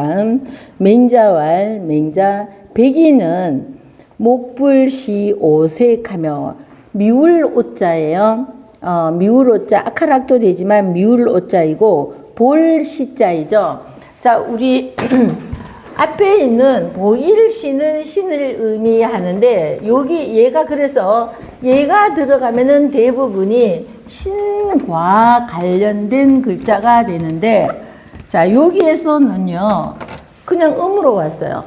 다음 맹자왈 맹자 백이는 목불시 오색하며 미울 오자예요. 미울 오자 아카락도 되지만 미울 오자이고 볼시자이죠. 자, 우리 앞에 있는 보일시는 신을 의미하는데 여기 얘가 그래서 얘가 들어가면은 대부분이 신과 관련된 글자가 되는데 자, 여기에서는요 그냥 음으로 왔어요.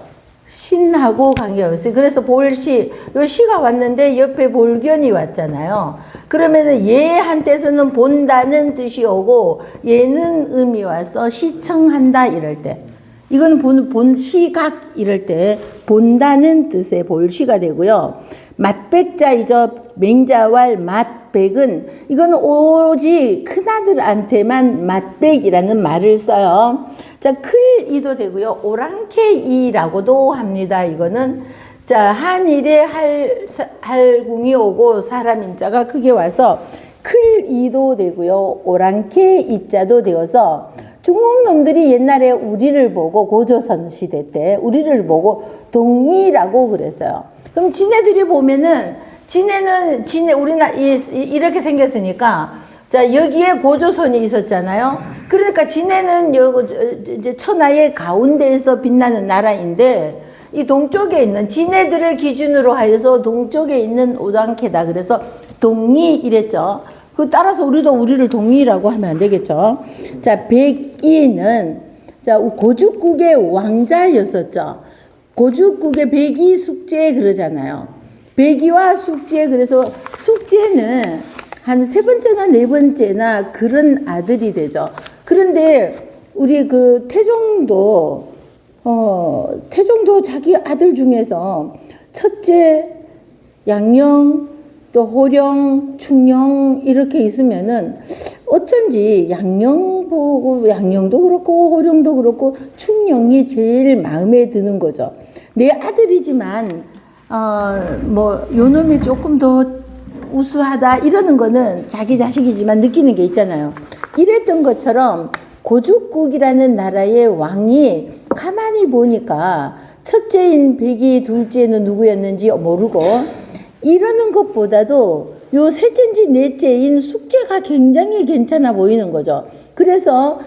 신하고 관계없어요. 그래서 볼시, 요 시가 왔는데 옆에 볼견이 왔잖아요. 그러면은 얘한테서는 본다는 뜻이 오고 얘는 음이 와서 시청한다 이럴 때, 이건 본 시각 이럴 때 본다는 뜻의 볼시가 되고요. 맛백자이죠. 맹자왈 맛백은 이건 오직 큰아들한테만 맛백이라는 말을 써요. 자, 클이도 되고요. 오랑캐이라고도 합니다. 이거는 자, 한일에 할궁이 오고 사람 인자가 크게 와서 클이도 되고요. 오랑캐이자도 되어서 중국 놈들이 옛날에 우리를 보고 고조선 시대 때 우리를 보고 동이라고 그랬어요. 그럼 지네들이 보면은 지네는 우리나라 이렇게 생겼으니까 자, 여기에 고조선이 있었잖아요. 그러니까 지네는 이제 천하의 가운데에서 빛나는 나라인데 이 동쪽에 있는 지네들을 기준으로 하여서 동쪽에 있는 오랑캐다. 그래서 동이 이랬죠. 그 따라서 우리도 우리를 동이라고 하면 안 되겠죠. 자, 백이는 자, 고죽국의 왕자였었죠. 고죽국의 백이 숙제 그러잖아요. 백이와 숙제, 그래서 숙제는 한 세 번째나 네 번째나 그런 아들이 되죠. 그런데 우리 그 태종도 자기 아들 중에서 첫째 양령, 또 호령, 충령 이렇게 있으면은 어쩐지 양령 보고 양령도 그렇고 호령도 그렇고 충령이 제일 마음에 드는 거죠. 내 아들이지만 뭐 요놈이 조금 더 우수하다 이러는 거는 자기 자식이지만 느끼는 게 있잖아요. 이랬던 것처럼 고죽국이라는 나라의 왕이 가만히 보니까 첫째인 백이 둘째는 누구였는지 모르고 이러는 것보다도 요 셋째인지 넷째인 숙제가 굉장히 괜찮아 보이는 거죠. 그래서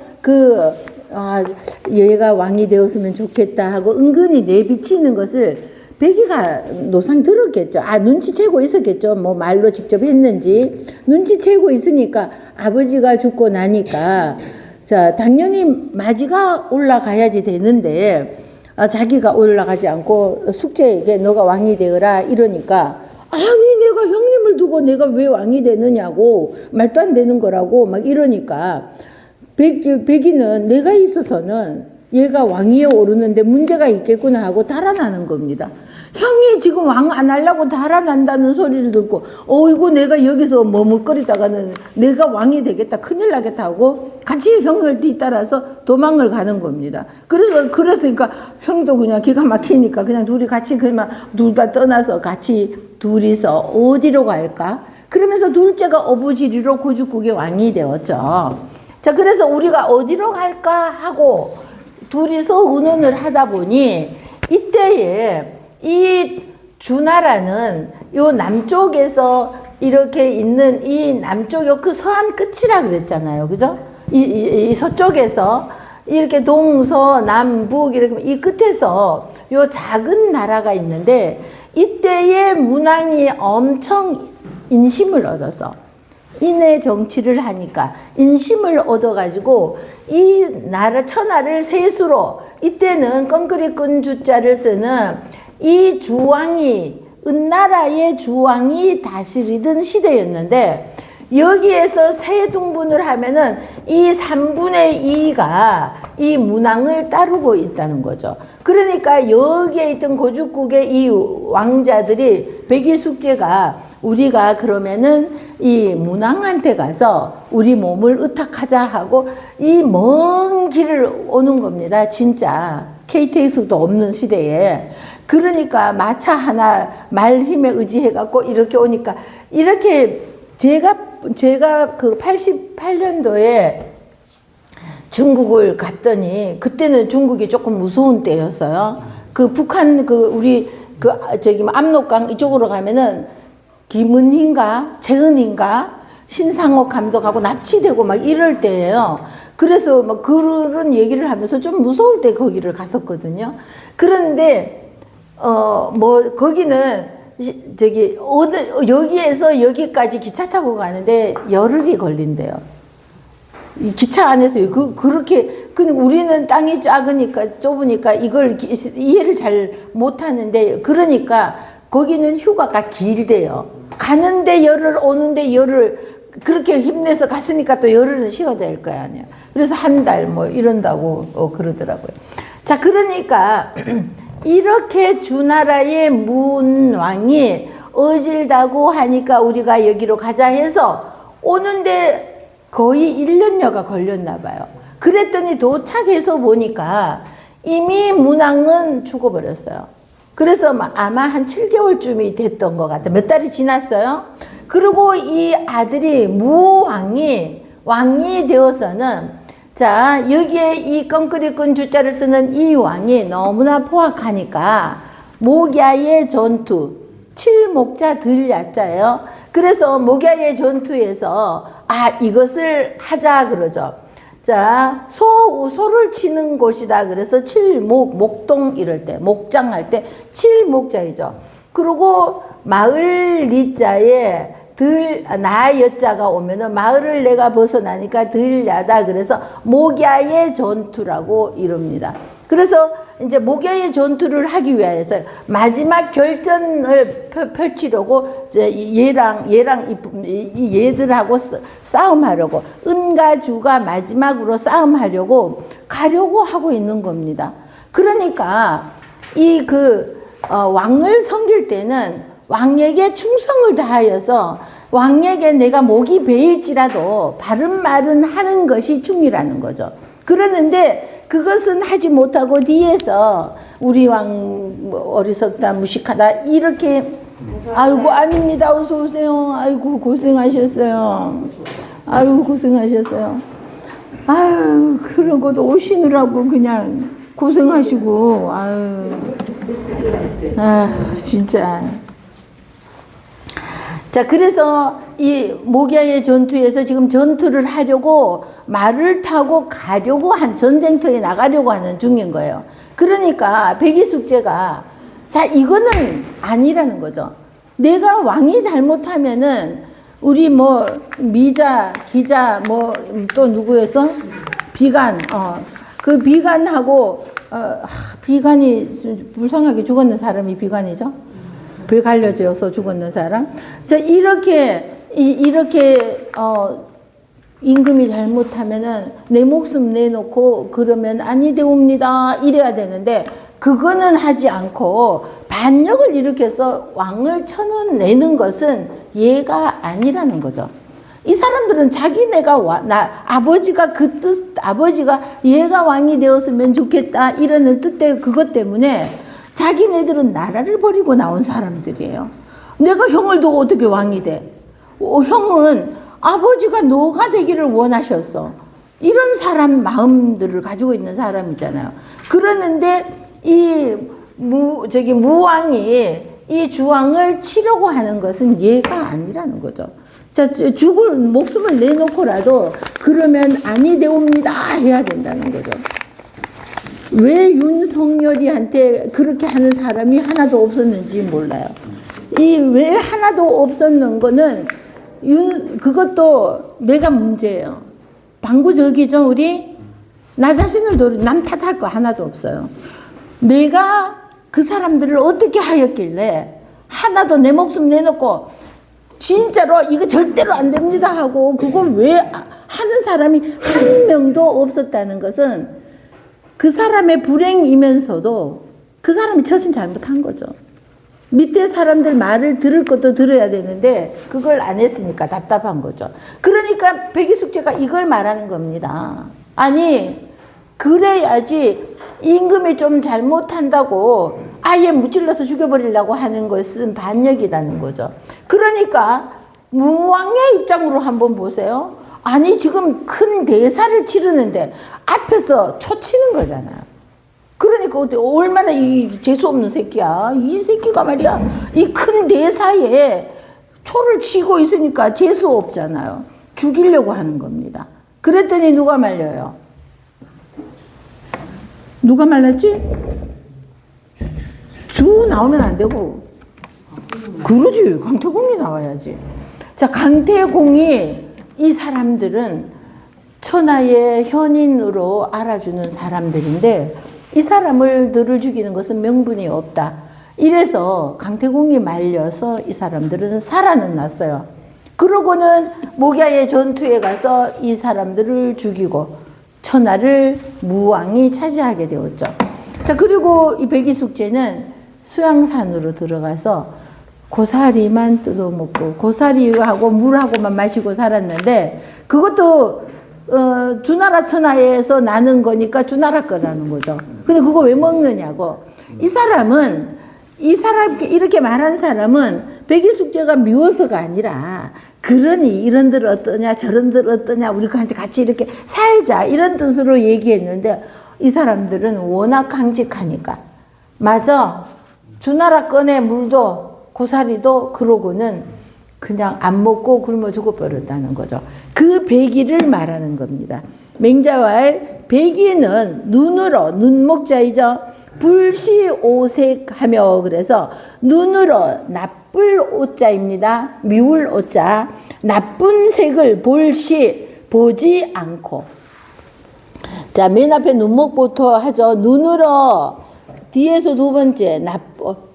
얘가 왕이 되었으면 좋겠다 하고 은근히 내비치는 것을 백이가 노상 들었겠죠. 눈치채고 있었겠죠. 뭐 말로 직접 했는지 눈치채고 있으니까 아버지가 죽고 나니까 자, 당연히 마지가 올라가야지 되는데 자기가 올라가지 않고 숙제에게 너가 왕이 되어라 이러니까 아니 내가 형님을 두고 내가 왜 왕이 되느냐고 말도 안 되는 거라고 막 이러니까 백이는 내가 있어서는 얘가 왕위에 오르는데 문제가 있겠구나 하고 달아나는 겁니다. 형이 지금 왕 안 하려고 달아난다는 소리를 듣고 어이구 내가 여기서 머뭇거리다가는 내가 왕이 되겠다 큰일 나겠다 하고 같이 형을 뒤따라서 도망을 가는 겁니다. 그랬으니까 형도 그냥 기가 막히니까 그냥 둘이 같이 그러면 둘 다 떠나서 같이 둘이서 어디로 갈까? 그러면서 둘째가 어부지리로 고죽국의 왕이 되었죠. 자, 그래서 우리가 어디로 갈까 하고 둘이서 의논을 하다 보니 이때에 이 주나라는 요 남쪽에서 이렇게 있는 이 남쪽 그 서안 끝이라 그랬잖아요. 그죠? 이 서쪽에서 이렇게 동서 남북 이렇게 이 끝에서 요 작은 나라가 있는데 이때에 문왕이 엄청 인심을 얻어서 인의 정치를 하니까 인심을 얻어가지고 이 나라 천하를 세수로 이때는 껑그리 끈 주자를 쓰는 이 주왕이 은나라의 주왕이 다스리던 시대였는데 여기에서 세등분을 하면은 이 3분의 2가 이 문왕을 따르고 있다는 거죠. 그러니까 여기에 있던 고죽국의 이 왕자들이 백이숙제가 우리가 그러면은 이 문왕한테 가서 우리 몸을 의탁하자 하고 이 먼 길을 오는 겁니다. 진짜 KTX도 없는 시대에. 그러니까 마차 하나 말 힘에 의지해갖고 이렇게 오니까 이렇게 제가 그 88년도에 중국을 갔더니 그때는 중국이 조금 무서운 때였어요. 그 북한 우리 저기 압록강 이쪽으로 가면은 김은희인가 최은희인가 신상옥 감독하고 납치되고 막 이럴 때예요. 그래서 막 그런 얘기를 하면서 좀 무서울 때 거기를 갔었거든요. 그런데 뭐 거기는 저기 여기에서 여기까지 기차 타고 가는데 열흘이 걸린대요. 이 기차 안에서 그렇게 우리는 땅이 작으니까 좁으니까 이걸 이해를 잘 못하는데, 그러니까 거기는 휴가가 길대요. 가는데 열흘, 오는데 열흘, 그렇게 힘내서 갔으니까 또 열흘은 쉬어야 될 거 아니에요. 그래서 한 달 뭐 이런다고 그러더라고요. 자, 그러니까 이렇게 주나라의 문왕이 어질다고 하니까 우리가 여기로 가자 해서 오는데 거의 1년여가 걸렸나 봐요. 그랬더니 도착해서 보니까 이미 문왕은 죽어버렸어요. 그래서 아마 한 7개월쯤이 됐던 것 같아요. 몇 달이 지났어요. 그리고 이 아들이 무왕이 왕이 되어서는, 자, 여기에 이 껑끄리꾼 주자를 쓰는 이 왕이 너무나 포악하니까 목야의 전투, 칠목자 들야자예요. 그래서 목야의 전투에서 이것을 하자 그러죠. 자, 소를 치는 곳이다. 그래서 목동 이럴 때, 목장할 때 칠목자이죠. 그리고 마을 리자에 나여자가 오면은 마을을 내가 벗어나니까 들야다. 그래서 목야의 전투라고 이럽니다. 그래서 이제 목야의 전투를 하기 위해서 마지막 결전을 펼치려고 얘들하고 싸움하려고, 은과 주가 마지막으로 싸움하려고 가려고 하고 있는 겁니다. 그러니까 왕을 섬길 때는 왕에게 충성을 다하여서 왕에게 내가 목이 베일지라도 바른 말은 하는 것이 충이라는 거죠. 그러는데 그것은 하지 못하고 뒤에서 우리 왕 어리석다, 무식하다 이렇게, 아이고 아닙니다, 어서 오세요. 아이고 고생하셨어요. 아이고 고생하셨어요. 아유, 그런 것도 오시느라고 그냥 고생하시고, 아유, 진짜. 자, 그래서 이 목야의 전투에서 지금 전투를 하려고 말을 타고 가려고 전쟁터에 나가려고 하는 중인 거예요. 그러니까 백이숙제가, 자, 이거는 아니라는 거죠. 내가 왕이 잘못하면은 우리 미자, 기자, 또 누구였어? 비간, 그 비간하고, 비간이 불쌍하게 죽었는 사람이 비간이죠. 배 갈려져서 죽었는 사람. 자, 이렇게 임금이 잘못하면은 내 목숨 내놓고 그러면 아니되옵니다 이래야 되는데, 그거는 하지 않고 반역을 일으켜서 왕을 쳐내는 것은 예가 아니라는 거죠. 이 사람들은 자기네가 아버지가 아버지가 얘가 왕이 되었으면 좋겠다 이러는 그것 때문에 자기네들은 나라를 버리고 나온 사람들이에요. 내가 형을 두고 어떻게 왕이 돼? 형은 아버지가 너가 되기를 원하셨어. 이런 사람 마음들을 가지고 있는 사람이잖아요. 그러는데 무왕이 이 주왕을 치려고 하는 것은 얘가 아니라는 거죠. 자, 목숨을 내놓고라도 그러면 아니되옵니다 해야 된다는 거죠. 왜 윤석열이한테 그렇게 하는 사람이 하나도 없었는지 몰라요. 왜 하나도 없었는 거는 그것도 내가 문제예요. 방구적이죠, 우리? 나 자신을 남 탓할 거 하나도 없어요. 내가 그 사람들을 어떻게 하였길래 하나도 내 목숨 내놓고 진짜로 이거 절대로 안 됩니다 하고 그걸 왜 하는 사람이 한 명도 없었다는 것은 그 사람의 불행이면서도 그 사람이 처신 잘못한 거죠. 밑에 사람들 말을 들을 것도 들어야 되는데 그걸 안 했으니까 답답한 거죠. 그러니까 백이숙제가 이걸 말하는 겁니다. 아니, 그래야지 임금이 좀 잘못한다고 아예 무찔러서 죽여버리려고 하는 것은 반역이라는 거죠. 그러니까 무왕의 입장으로 한번 보세요. 아니 지금 큰 대사를 치르는데 앞에서 초치는 거잖아요. 그러니까 얼마나 이 재수 없는 새끼야. 이 새끼가 말이야 이 큰 대사에 초를 치고 있으니까 재수 없잖아요. 죽이려고 하는 겁니다. 그랬더니 누가 말려요? 누가 말랐지? 주 나오면 안 되고. 그러지. 강태공이 나와야지. 자, 강태공이 이 사람들은 천하의 현인으로 알아주는 사람들인데 이 사람을 너를 죽이는 것은 명분이 없다. 이래서 강태공이 말려서 이 사람들은 살아는 났어요. 그러고는 목야의 전투에 가서 이 사람들을 죽이고 천하를 무왕이 차지하게 되었죠. 자, 그리고 이 백이숙제는 수양산으로 들어가서 고사리만 뜯어먹고 고사리하고 물하고만 마시고 살았는데 그것도 주나라 천하에서 나는 거니까 주나라 거라는 거죠. 근데 그거 왜 먹느냐고. 이 사람 이렇게 말한 사람은 백이숙제가 미워서가 아니라 그러니 이런들 어떠냐 저런들 어떠냐 우리한테 같이 이렇게 살자 이런 뜻으로 얘기했는데 이 사람들은 워낙 강직하니까 맞아 주나라 건의 물도 고사리도 그러고는 그냥 안 먹고 굶어 죽어버렸다는 거죠. 그 백이를 말하는 겁니다. 맹자왈 백이는 눈으로 눈목자이죠. 불시오색하며 그래서 눈으로 나쁠 오자입니다. 미울 오자. 나쁜 색을 볼시 보지 않고. 자, 맨 앞에 눈목부터 하죠. 눈으로 뒤에서 두 번째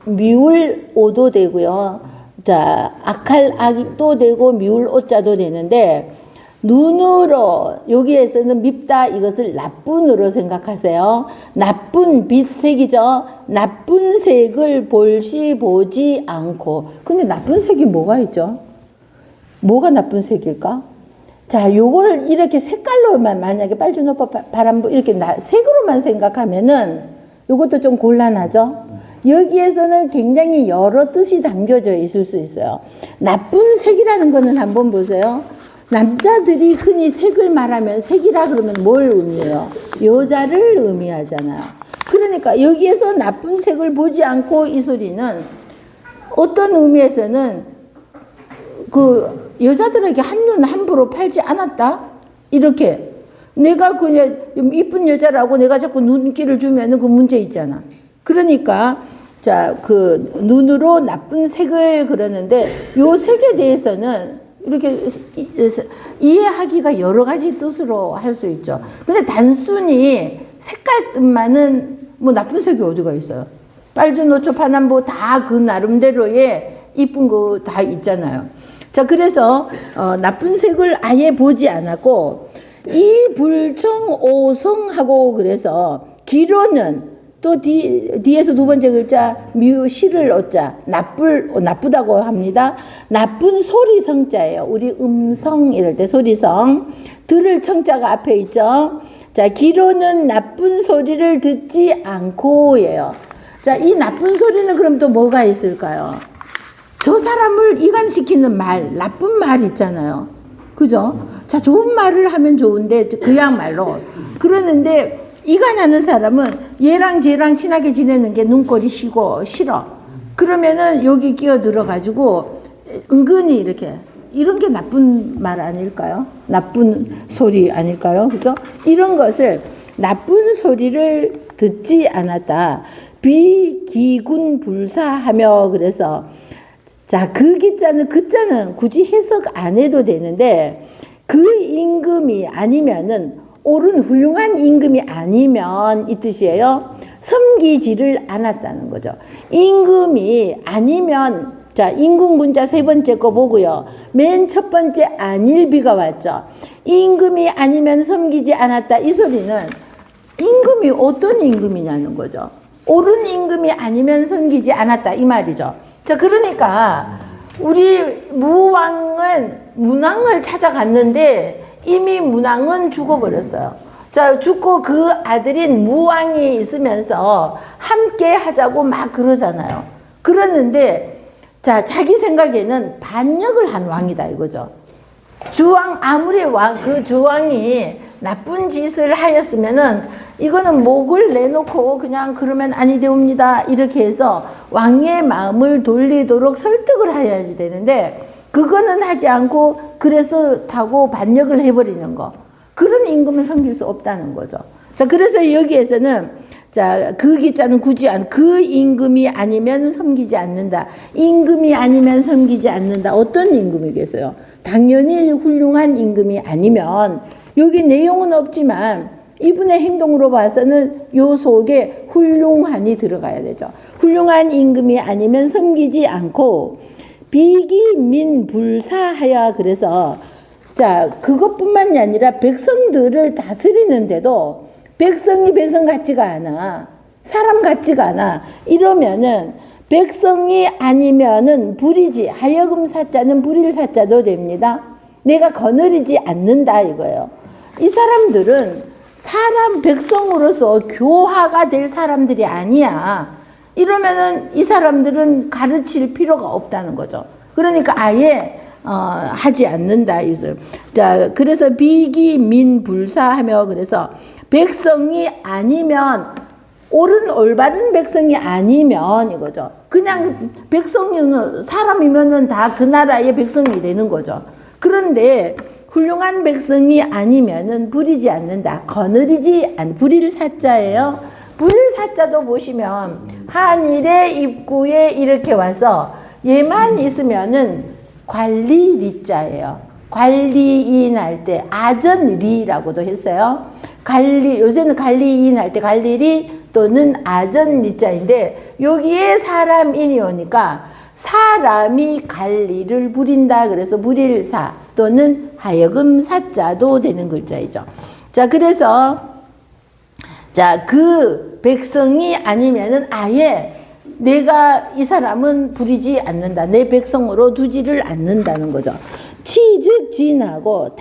미울 오도 되고요. 자, 악할 악도 되고 미울 오자도 되는데 눈으로 여기에서는 밉다 이것을 나쁜으로 생각하세요. 나쁜 빛색이죠. 나쁜 색을 볼시 보지 않고. 근데 나쁜 색이 뭐가 있죠? 뭐가 나쁜 색일까? 자, 요걸 이렇게 색깔로만 만약에 빨주노파 바람부 이렇게 색으로만 생각하면은 요것도 좀 곤란하죠. 여기에서는 굉장히 여러 뜻이 담겨져 있을 수 있어요. 나쁜 색이라는 거는 한번 보세요. 남자들이 흔히 색을 말하면 색이라 그러면 뭘 의미해요? 여자를 의미하잖아요. 그러니까 여기에서 나쁜 색을 보지 않고 이 소리는 어떤 의미에서는 그 여자들에게 한눈 함부로 팔지 않았다? 이렇게. 내가 그냥 이쁜 여자라고 내가 자꾸 눈길을 주면은 그 문제 있잖아. 그러니까 자, 그 눈으로 나쁜 색을 그러는데 요 색에 대해서는 이렇게 이해하기가 여러 가지 뜻으로 할 수 있죠. 근데 단순히 색깔 뜻만은 뭐 나쁜 색이 어디가 있어요? 빨주노초 파남보 다 그 나름대로의 이쁜 거 다 있잖아요. 자, 그래서 나쁜 색을 아예 보지 않았고 이 불청오성하고 그래서 기로는 또 뒤에서 두 번째 글자 시를 어자 나쁘다고 합니다. 나쁜 소리성자예요. 우리 음성 이럴 때 소리성 들을 청자가 앞에 있죠. 자, 기로는 나쁜 소리를 듣지 않고예요. 자, 이 나쁜 소리는 그럼 또 뭐가 있을까요? 저 사람을 이간시키는 말, 나쁜 말 있잖아요. 그죠? 자, 좋은 말을 하면 좋은데 그야말로 그러는데 이간하는 사람은 얘랑 쟤랑 친하게 지내는 게 눈꼴이 싫어. 그러면은 여기 끼어들어 가지고 은근히 이렇게 이런 게 나쁜 말 아닐까요? 나쁜 소리 아닐까요? 그죠? 이런 것을 나쁜 소리를 듣지 않았다. 비기군불사하며 그래서 자, 그 기자는 그자는 굳이 해석 안 해도 되는데 그 임금이 아니면은 옳은 훌륭한 임금이 아니면 이 뜻이에요. 섬기지를 않았다는 거죠. 임금이 아니면 자, 임금군자 세 번째 거 보고요. 맨 첫 번째 안일비가 왔죠. 임금이 아니면 섬기지 않았다. 이 소리는 임금이 어떤 임금이냐는 거죠. 옳은 임금이 아니면 섬기지 않았다. 이 말이죠. 자, 그러니까 우리 문왕을 찾아갔는데 이미 문왕은 죽어버렸어요. 자, 죽고 그 아들인 무왕이 있으면서 함께 하자고 막 그러잖아요. 그러는데 자, 자기 생각에는 반역을 한 왕이다 이거죠. 주왕, 아무리 그 주왕이 나쁜 짓을 하였으면은 이거는 목을 내놓고 그냥 그러면 아니 되옵니다 이렇게 해서 왕의 마음을 돌리도록 설득을 해야지 되는데, 그거는 하지 않고 그래서 타고 반역을 해버리는 거, 그런 임금은 섬길 수 없다는 거죠. 자, 그래서 여기에서는 자, 그 기자는 굳이 그 임금이 아니면 섬기지 않는다. 임금이 아니면 섬기지 않는다. 어떤 임금이겠어요? 당연히 훌륭한 임금이 아니면, 여기 내용은 없지만 이분의 행동으로 봐서는 요 속에 훌륭한이 들어가야 되죠. 훌륭한 임금이 아니면 섬기지 않고 비기민불사하여. 그래서 자, 그것뿐만이 아니라 백성들을 다스리는데도 백성이 백성 같지가 않아. 사람 같지가 않아. 이러면은 백성이 아니면은 불이지. 하여금 사자는 불일 사자도 됩니다. 내가 거느리지 않는다 이거예요. 이 사람들은 사람 백성으로서 교화가 될 사람들이 아니야. 이러면은 이 사람들은 가르칠 필요가 없다는 거죠. 그러니까 아예 하지 않는다 이것을. 자, 그래서 비기민불사하며, 그래서 백성이 아니면, 옳은 올바른 백성이 아니면 이거죠. 그냥 백성이면, 사람이면은 다 그 나라의 백성이 되는 거죠. 그런데 훌륭한 백성이 아니면은 부리지 않는다. 거느리지 않, 불일 사자예요. 불일 사자도 보시면 한일의 입구에 이렇게 와서 얘만 있으면은 관리리자예요. 관리인 할 때 아전리라고도 했어요. 요새는 관리인 할 때 관리리 또는 아전리자인데, 여기에 사람인이 오니까 사람이 관리를 부린다. 그래서 불일사 또는 하여금 사자도 되는 글자이죠. 자, 그래서 자, 그 백성이 아니면은 아예 내가 이 사람은 부리지 않는다. 내 백성으로 두지를 않는다는 거죠. 치즉 진하고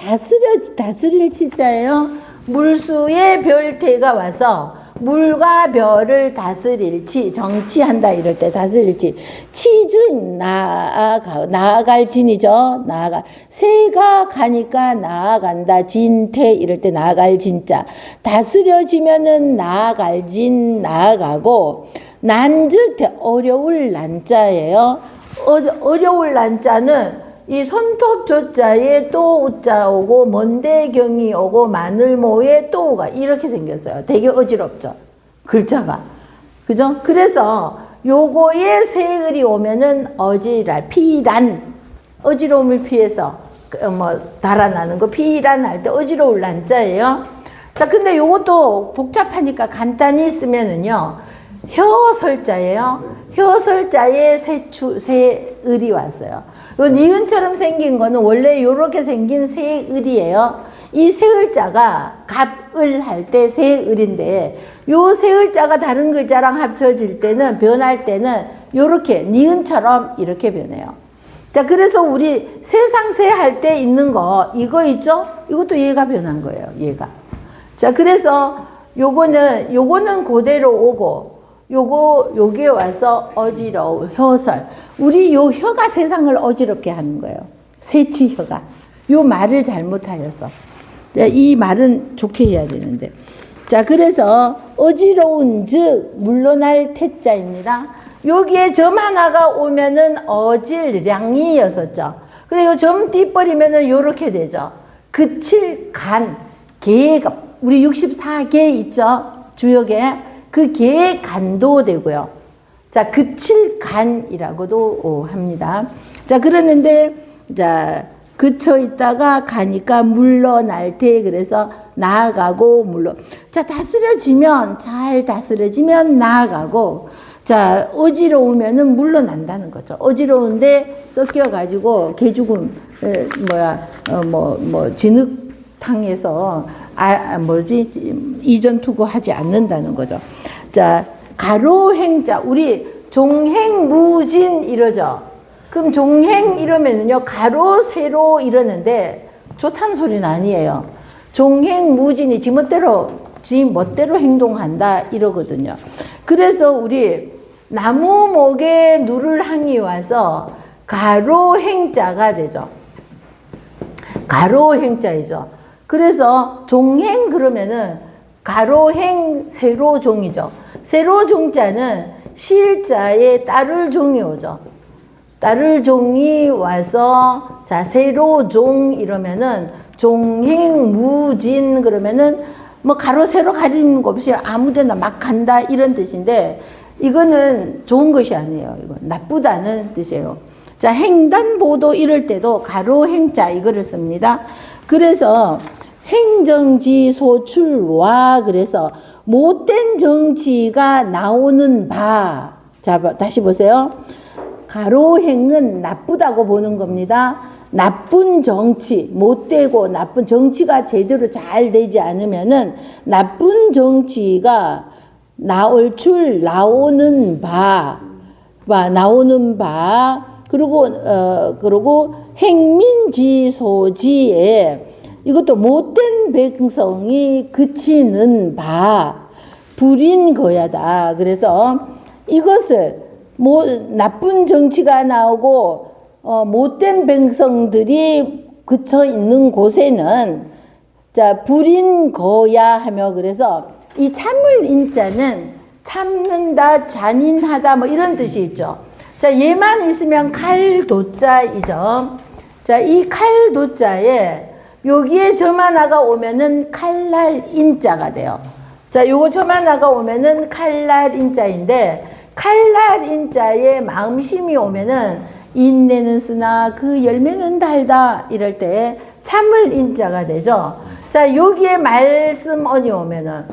다스릴 치자예요. 물수의 별태가 와서 물과 별을 다스릴 치, 정치한다 이럴 때 다스릴 치. 치즉 나아갈 진이죠. 새가 가니까 나아간다. 진태 이럴 때 나아갈 진자. 다스려지면은 나아갈 진, 나아가고. 난즉 어려울 난자예요. 어려울 난자는 이 손톱 조자에 또 우자 오고 먼대경이 오고 마늘모에 또 오가 이렇게 생겼어요. 되게 어지럽죠, 글자가. 그죠? 그래서 요거에 세을이 오면은 어지랄, 피란, 어지러움을 피해서 달아나는 거, 피란 할 때 어지러울 난자예요. 자, 근데 요것도 복잡하니까 간단히 쓰면은요, 혀설자예요. 혀설자에 세을이 왔어요. 요 니은처럼 생긴 거는 원래 요렇게 생긴 세을이에요. 이 세을자가 갑을 할 때 세을인데, 요 세을자가 다른 글자랑 합쳐질 때는, 변할 때는 요렇게 니은처럼 이렇게 변해요. 자, 그래서 우리 세상세 할 때 있는 거 이거 있죠? 이것도 얘가 변한 거예요. 얘가. 자, 그래서 요거는 그대로 오고, 요게 와서 어지러워, 혀설. 우리 요 혀가 세상을 어지럽게 하는 거예요. 세치혀가. 요 말을 잘못하여서. 이 말은 좋게 해야 되는데. 자, 그래서 어지러운 즉, 물러날 태자입니다. 여기에 점 하나가 오면은 어질량이였었죠. 그래, 요 점 띠버리면은 요렇게 되죠. 그칠 간, 개가, 우리 64개 있죠? 주역에. 그 개의 간도 되고요. 자, 그칠 간이라고도 합니다. 자, 그러는데, 자, 그쳐 있다가 가니까 물러날 테. 그래서 나아가고 자, 잘 다스려지면 나아가고, 자, 어지러우면은 물러난다는 거죠. 어지러운데 섞여가지고 개죽음, 진흙탕에서 이전 투구하지 않는다는 거죠. 자, 가로행자, 우리 종행무진 이러죠. 그럼 종행 이러면은요, 가로, 세로 이러는데 좋다는 소리는 아니에요. 종행무진이 지 멋대로 행동한다 이러거든요. 그래서 우리 나무목에 누를 항이 와서 가로행자가 되죠. 가로행자이죠. 그래서 종행 그러면은 가로행 세로종이죠. 세로종자는 실자에 따를 종이 오죠. 따를 종이 와서 자 세로종 이러면은 종행무진 그러면은 뭐 가로 세로 가리는 거 없이 아무데나 막 간다 이런 뜻인데 이거는 좋은 것이 아니에요. 이거 나쁘다는 뜻이에요. 자 횡단보도 이럴 때도 가로행자 이거를 씁니다. 그래서 행정지 소출와 그래서 못된 정치가 나오는 바. 자 다시 보세요. 가로행은 나쁘다고 보는 겁니다. 나쁜 정치, 못되고 나쁜 정치가 제대로 잘 되지 않으면은 나쁜 정치가 나올 줄 나오는 바, 그리고 행민지소지에 이것도 못된 백성이 그치는 바, 불인 거야다. 그래서 이것을 나쁜 정치가 나오고 못된 백성들이 그쳐 있는 곳에는 자 불인 거야 하며 그래서 이 참을 인자는 참는다, 잔인하다 뭐 이런 뜻이 있죠. 자 얘만 있으면 칼도자이죠. 자 이 칼도자에 여기에 점 하나가 오면은 칼날 인자가 돼요. 자 요거 점 하나가 오면은 칼날 인자인데 칼날 인자에 마음심이 오면은 인내는 쓰나 그 열매는 달다 이럴 때 참을 인자가 되죠. 자 여기에 말씀언이 오면은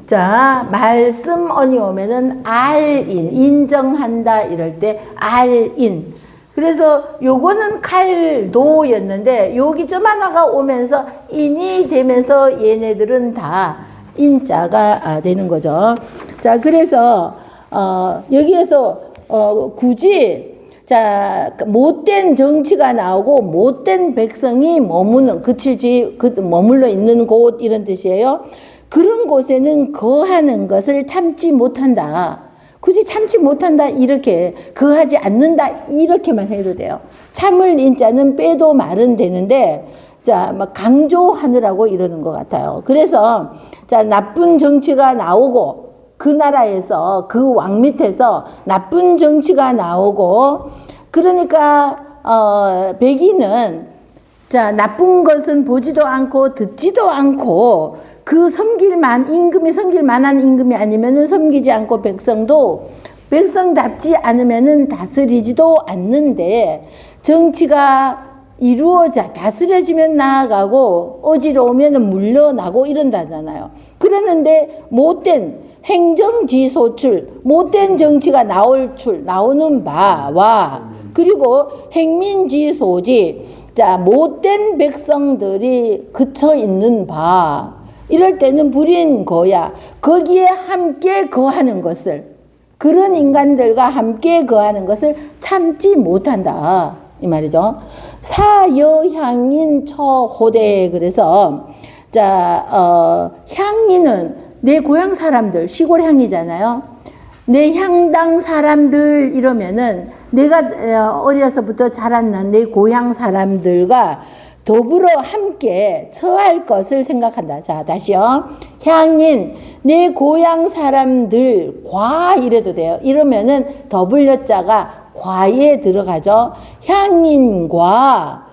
자 말씀언이 오면은 알인 인정한다 이럴 때 알인. 그래서 요거는 칼도였는데 여기 점 하나가 오면서 인이 되면서 얘네들은 다 인자가 되는 거죠. 자 그래서 여기에서 굳이 자 못된 정치가 나오고 못된 백성이 머물러 있는 곳 이런 뜻이에요. 그런 곳에는 거하는 것을 참지 못한다. 굳이 참지 못한다 이렇게 거하지 않는다 이렇게만 해도 돼요. 참을 인자는 빼도 말은 되는데 자 막 강조하느라고 이러는 것 같아요. 그래서 자 나쁜 정치가 나오고 그 나라에서 그 왕 밑에서 나쁜 정치가 나오고 그러니까 백인은 자 나쁜 것은 보지도 않고 듣지도 않고 그 임금이 섬길 만한 임금이 아니면은 섬기지 않고 백성도 백성답지 않으면은 다스리지도 않는데 정치가 다스려지면 나아가고 어지러우면 물러나고 이런다잖아요. 그랬는데 못된 행정지소출, 못된 정치가 나오는 바와 그리고 행민지소지, 자 못된 백성들이 그쳐 있는 바 이럴 때는 불인 거야. 거기에 함께 거하는 것을 그런 인간들과 함께 거하는 것을 참지 못한다 이 말이죠. 사여향인 처호대. 그래서 자 향인은 내 고향 사람들 시골 향이잖아요. 내 향당 사람들 이러면은 내가 어려서부터 자랐는 내 고향 사람들과 더불어 함께 처할 것을 생각한다. 자 다시요. 향인 내 고향 사람들과 이래도 돼요. 이러면은 더불여자가 과에 들어가죠. 향인과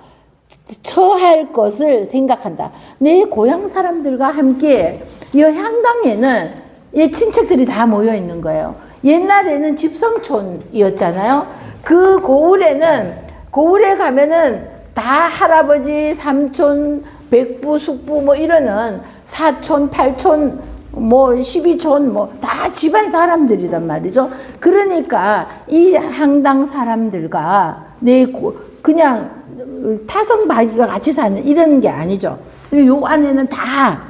처할 것을 생각한다. 내 고향 사람들과 함께 이 향당에는 이 친척들이 다 모여 있는 거예요. 옛날에는 집성촌이었잖아요. 그 고을에 가면은 다 할아버지, 삼촌, 백부, 숙부 뭐 이러는 사촌, 팔촌, 뭐 12촌 뭐 다 집안 사람들이란 말이죠. 그러니까 이 향당 사람들과 그냥 타성바기가 같이 사는 이런 게 아니죠. 요 안에는 다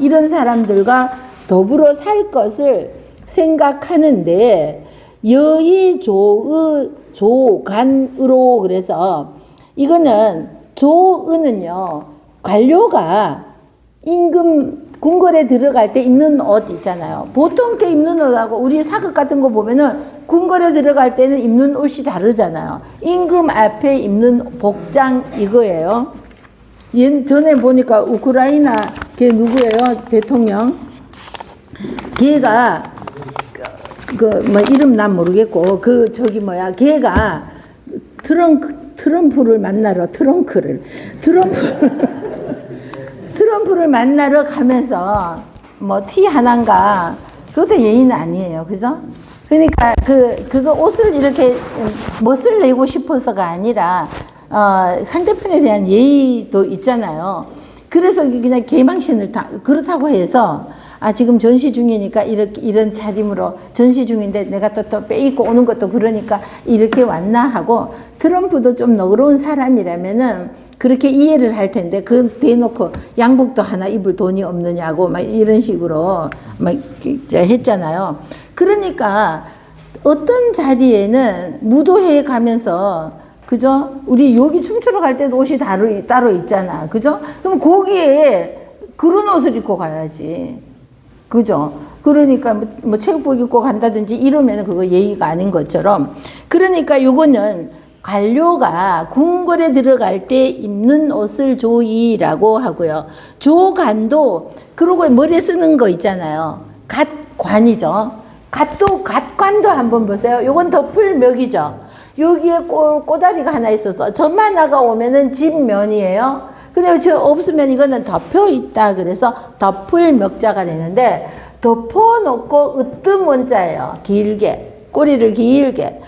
이런 사람들과 더불어 살 것을 생각하는데 여의 조의 조간으로 그래서 이거는 조의는요 관료가 임금 궁궐에 들어갈 때 입는 옷 있잖아요. 보통 때 입는 옷하고 우리 사극 같은 거 보면은 궁궐에 들어갈 때는 입는 옷이 다르잖아요. 임금 앞에 입는 복장 이거예요. 전에 보니까 우크라이나 걔 누구예요? 대통령. 걔가 뭐 이름 난 모르겠고 걔가 트럼프를 만나러 트럼프를 만나러 가면서 뭐 티 하나인가 그것도 예의는 아니에요. 그죠? 그러니까 그거 옷을 이렇게 멋을 내고 싶어서가 아니라 상대편에 대한 예의도 있잖아요. 그래서 그냥 개망신을 그렇다고 해서 지금 전시 중이니까 이런 차림으로 전시 중인데 내가 또 빼입고 오는 것도 그러니까 이렇게 왔나 하고, 트럼프도 좀 너그러운 사람이라면은 그렇게 이해를 할 텐데 그 대놓고 양복도 하나 입을 돈이 없느냐고 막 이런 식으로 막 했잖아요. 그러니까 어떤 자리에는 무도회에 가면서, 그죠? 우리 여기 춤추러 갈 때도 옷이 따로 있잖아. 그죠? 그럼 거기에 그런 옷을 입고 가야지. 그죠? 그러니까 뭐 체육복 입고 간다든지 이러면 그거 예의가 아닌 것처럼. 그러니까 요거는 관료가 궁궐에 들어갈 때 입는 옷을 조이라고 하고요. 조관도, 그러고 머리에 쓰는 거 있잖아요. 갓관이죠. 갓관도 한번 보세요. 요건 덮을멱이죠. 여기에 꼬다리가 하나 있어서 저만 나가 오면은 집면이에요. 근데 저 없으면 이거는 덮여 있다. 그래서 덮을멱자가 되는데, 덮어놓고 으뜸 원자예요. 길게, 꼬리를 길게.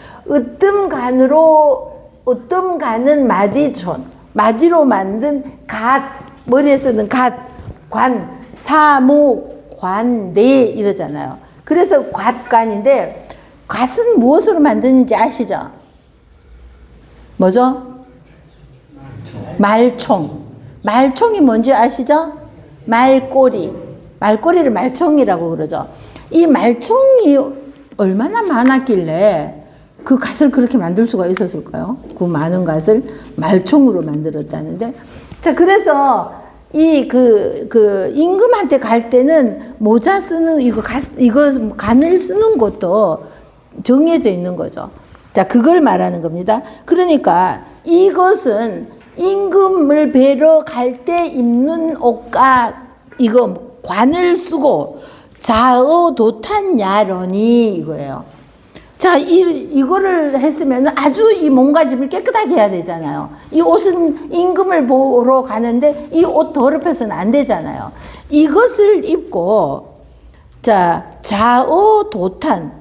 으뜸간은 마디촌, 마디로 만든 머리에 쓰는 관, 사목, 관대 이러잖아요. 그래서 갓관인데, 갓은 무엇으로 만드는지 아시죠? 뭐죠? 말총. 말총이 뭔지 아시죠? 말꼬리를 말총이라고 그러죠. 이 말총이 얼마나 많았길래 그 갓을 그렇게 만들 수가 있었을까요? 그 많은 갓을 말총으로 만들었다는데. 자, 그래서 임금한테 갈 때는 모자 쓰는 이거 간을 쓰는 것도 정해져 있는 거죠. 자, 그걸 말하는 겁니다. 그러니까 이것은 임금을 뵈러 갈 때 입는 옷과 이거 관을 쓰고 자어도탄야러니 이거예요. 자, 이거를 했으면 아주 이 몸가짐을 깨끗하게 해야 되잖아요. 이 옷은 임금을 보러 가는데 이 옷 더럽혀서는 안 되잖아요. 이것을 입고, 자, 자어도탄,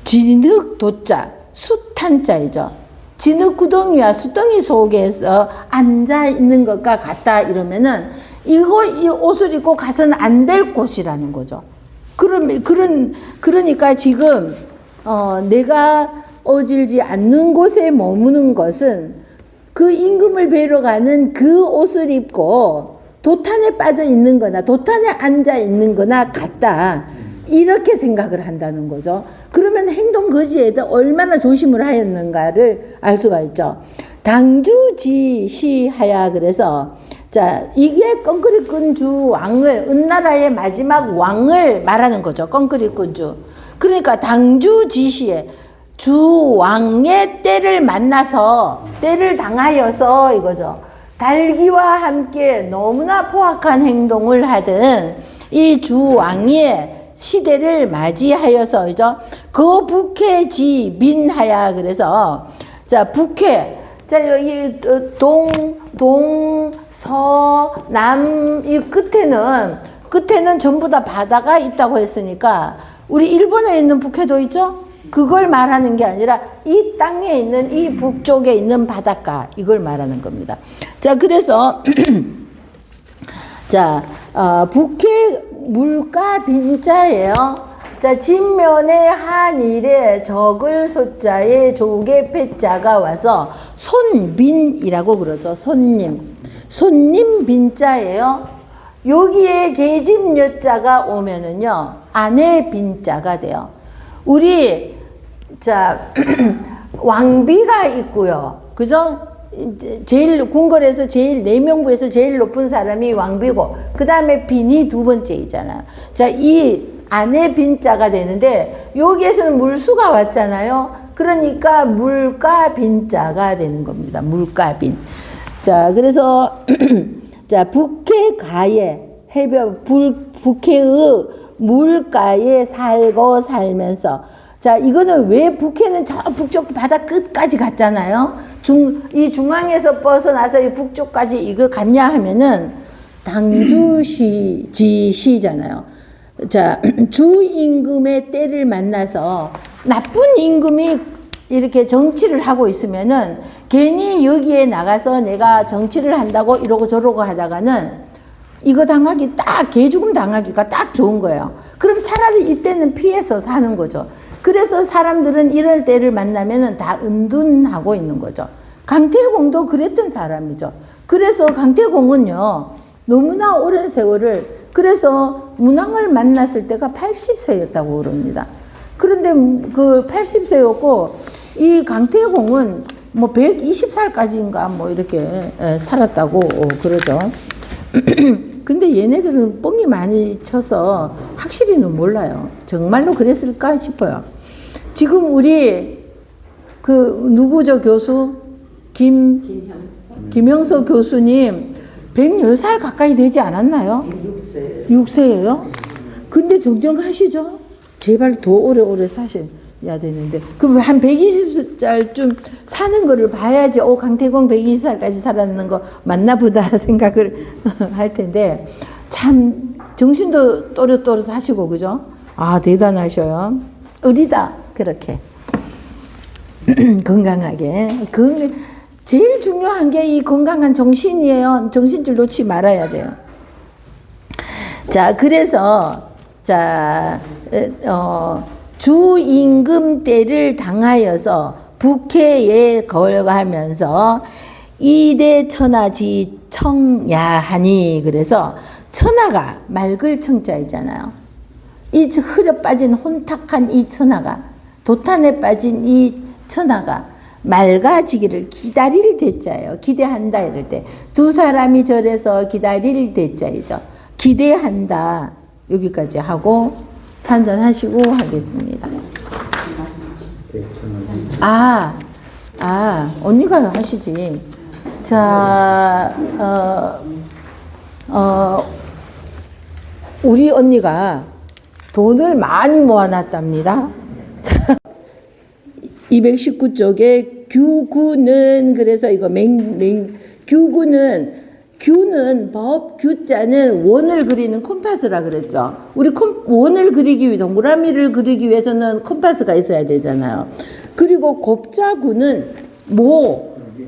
진흙도자, 숫탄자이죠. 진흙구덩이와 숫덩이 속에서 앉아 있는 것과 같다 이러면은 이 옷을 입고 가서는 안 될 곳이라는 거죠. 그러니까 지금 내가 어질지 않는 곳에 머무는 것은 그 임금을 뵈러 가는 그 옷을 입고 도탄에 빠져 있는 거나 도탄에 앉아 있는 거나 같다. 이렇게 생각을 한다는 거죠. 그러면 행동 거지에도 얼마나 조심을 하였는가를 알 수가 있죠. 당주지시하야. 그래서 자, 이게 껑그리 끈주 왕을, 은나라의 마지막 왕을 말하는 거죠. 껑그리 끈주. 그러니까 당주지시에 주왕의 때를 만나서, 때를 당하여서 이거죠. 달기와 함께 너무나 포악한 행동을 하던 이 주왕의 시대를 맞이하여서죠. 그 북해지 민하야. 그래서 자, 북해, 자, 여기 동, 서, 남, 이 끝에는 전부 다 바다가 있다고 했으니까 우리 일본에 있는 북해도 있죠? 그걸 말하는 게 아니라 이 땅에 있는, 이 북쪽에 있는 바닷가, 이걸 말하는 겁니다. 자, 그래서 자, 북해 물가 빈자예요. 자, 진면에 한일에 적을 소자에 조개 패자가 와서 손빈이라고 그러죠. 손님 빈자예요. 여기에 계집 여자가 오면은요, 아내 빈자가 돼요. 우리 자 왕비가 있고요. 그죠? 제일 궁궐에서 제일 내명부에서 제일 높은 사람이 왕비고, 그 다음에 빈이 두 번째이잖아요. 자, 이 아내 빈자가 되는데 여기에서는 물수가 왔잖아요. 그러니까 물가 빈자가 되는 겁니다. 물가 빈. 자, 그래서 자, 북해가에 북해의 물가에 살고 살면서 자, 이거는 왜 북해는 저 북쪽 바다 끝까지 갔잖아요. 이 중앙에서 벗어나서 이 북쪽까지 이거 갔냐 하면은 당주지시잖아요. 자, 주 임금의 때를 만나서 나쁜 임금이 이렇게 정치를 하고 있으면은 괜히 여기에 나가서 내가 정치를 한다고 이러고 저러고 하다가는 이거 당하기 딱 개죽음 당하기가 딱 좋은 거예요. 그럼 차라리 이때는 피해서 사는 거죠. 그래서 사람들은 이럴 때를 만나면은 다 은둔하고 있는 거죠. 강태공도 그랬던 사람이죠. 그래서 강태공은요, 너무나 오랜 세월을, 그래서 문왕을 만났을 때가 80세였다고 그럽니다. 그런데 그 80세였고, 이 강태공은 뭐 120살까지인가 뭐 이렇게 살았다고 그러죠. 근데 얘네들은 뻥이 많이 쳐서 확실히는 몰라요. 정말로 그랬을까 싶어요. 지금 우리 그 누구죠 교수? 김형서 교수님 110살 가까이 되지 않았나요? 6세예요? 근데 정정하시죠? 제발 더 오래오래 사셔야 되는데. 그럼 한 120살쯤 사는 거를 봐야지, 강태공 120살까지 살았는 거 맞나 보다 생각을 할 텐데, 참, 정신도 또렷또렷 하시고, 그죠? 아, 대단하셔요. 우리다. 그렇게. 건강하게. 제일 중요한 게 이 건강한 정신이에요. 정신줄 놓지 말아야 돼요. 자, 그래서, 자, 주임금 때를 당하여서 북해에 걸어가면서 이대 천하지 청야하니, 그래서 천하가 맑을 청자이잖아요. 이 흐려 빠진 혼탁한 이 천하가, 도탄에 빠진 이 천하가 맑아지기를 기다릴 대자예요. 기대한다 이럴 때. 두 사람이 절에서 기다릴 대자이죠. 기대한다. 여기까지 하고 찬전하시고 하겠습니다. 언니가 하시지. 자, 우리 언니가 돈을 많이 모아놨답니다. 219쪽에 규구는, 그래서 이거 규는 법, 규자는 원을 그리는 콤파스라 그랬죠. 우리 원을 그리기 위해, 동그라미를 그리기 위해서는 콤파스가 있어야 되잖아요. 그리고 곱자구는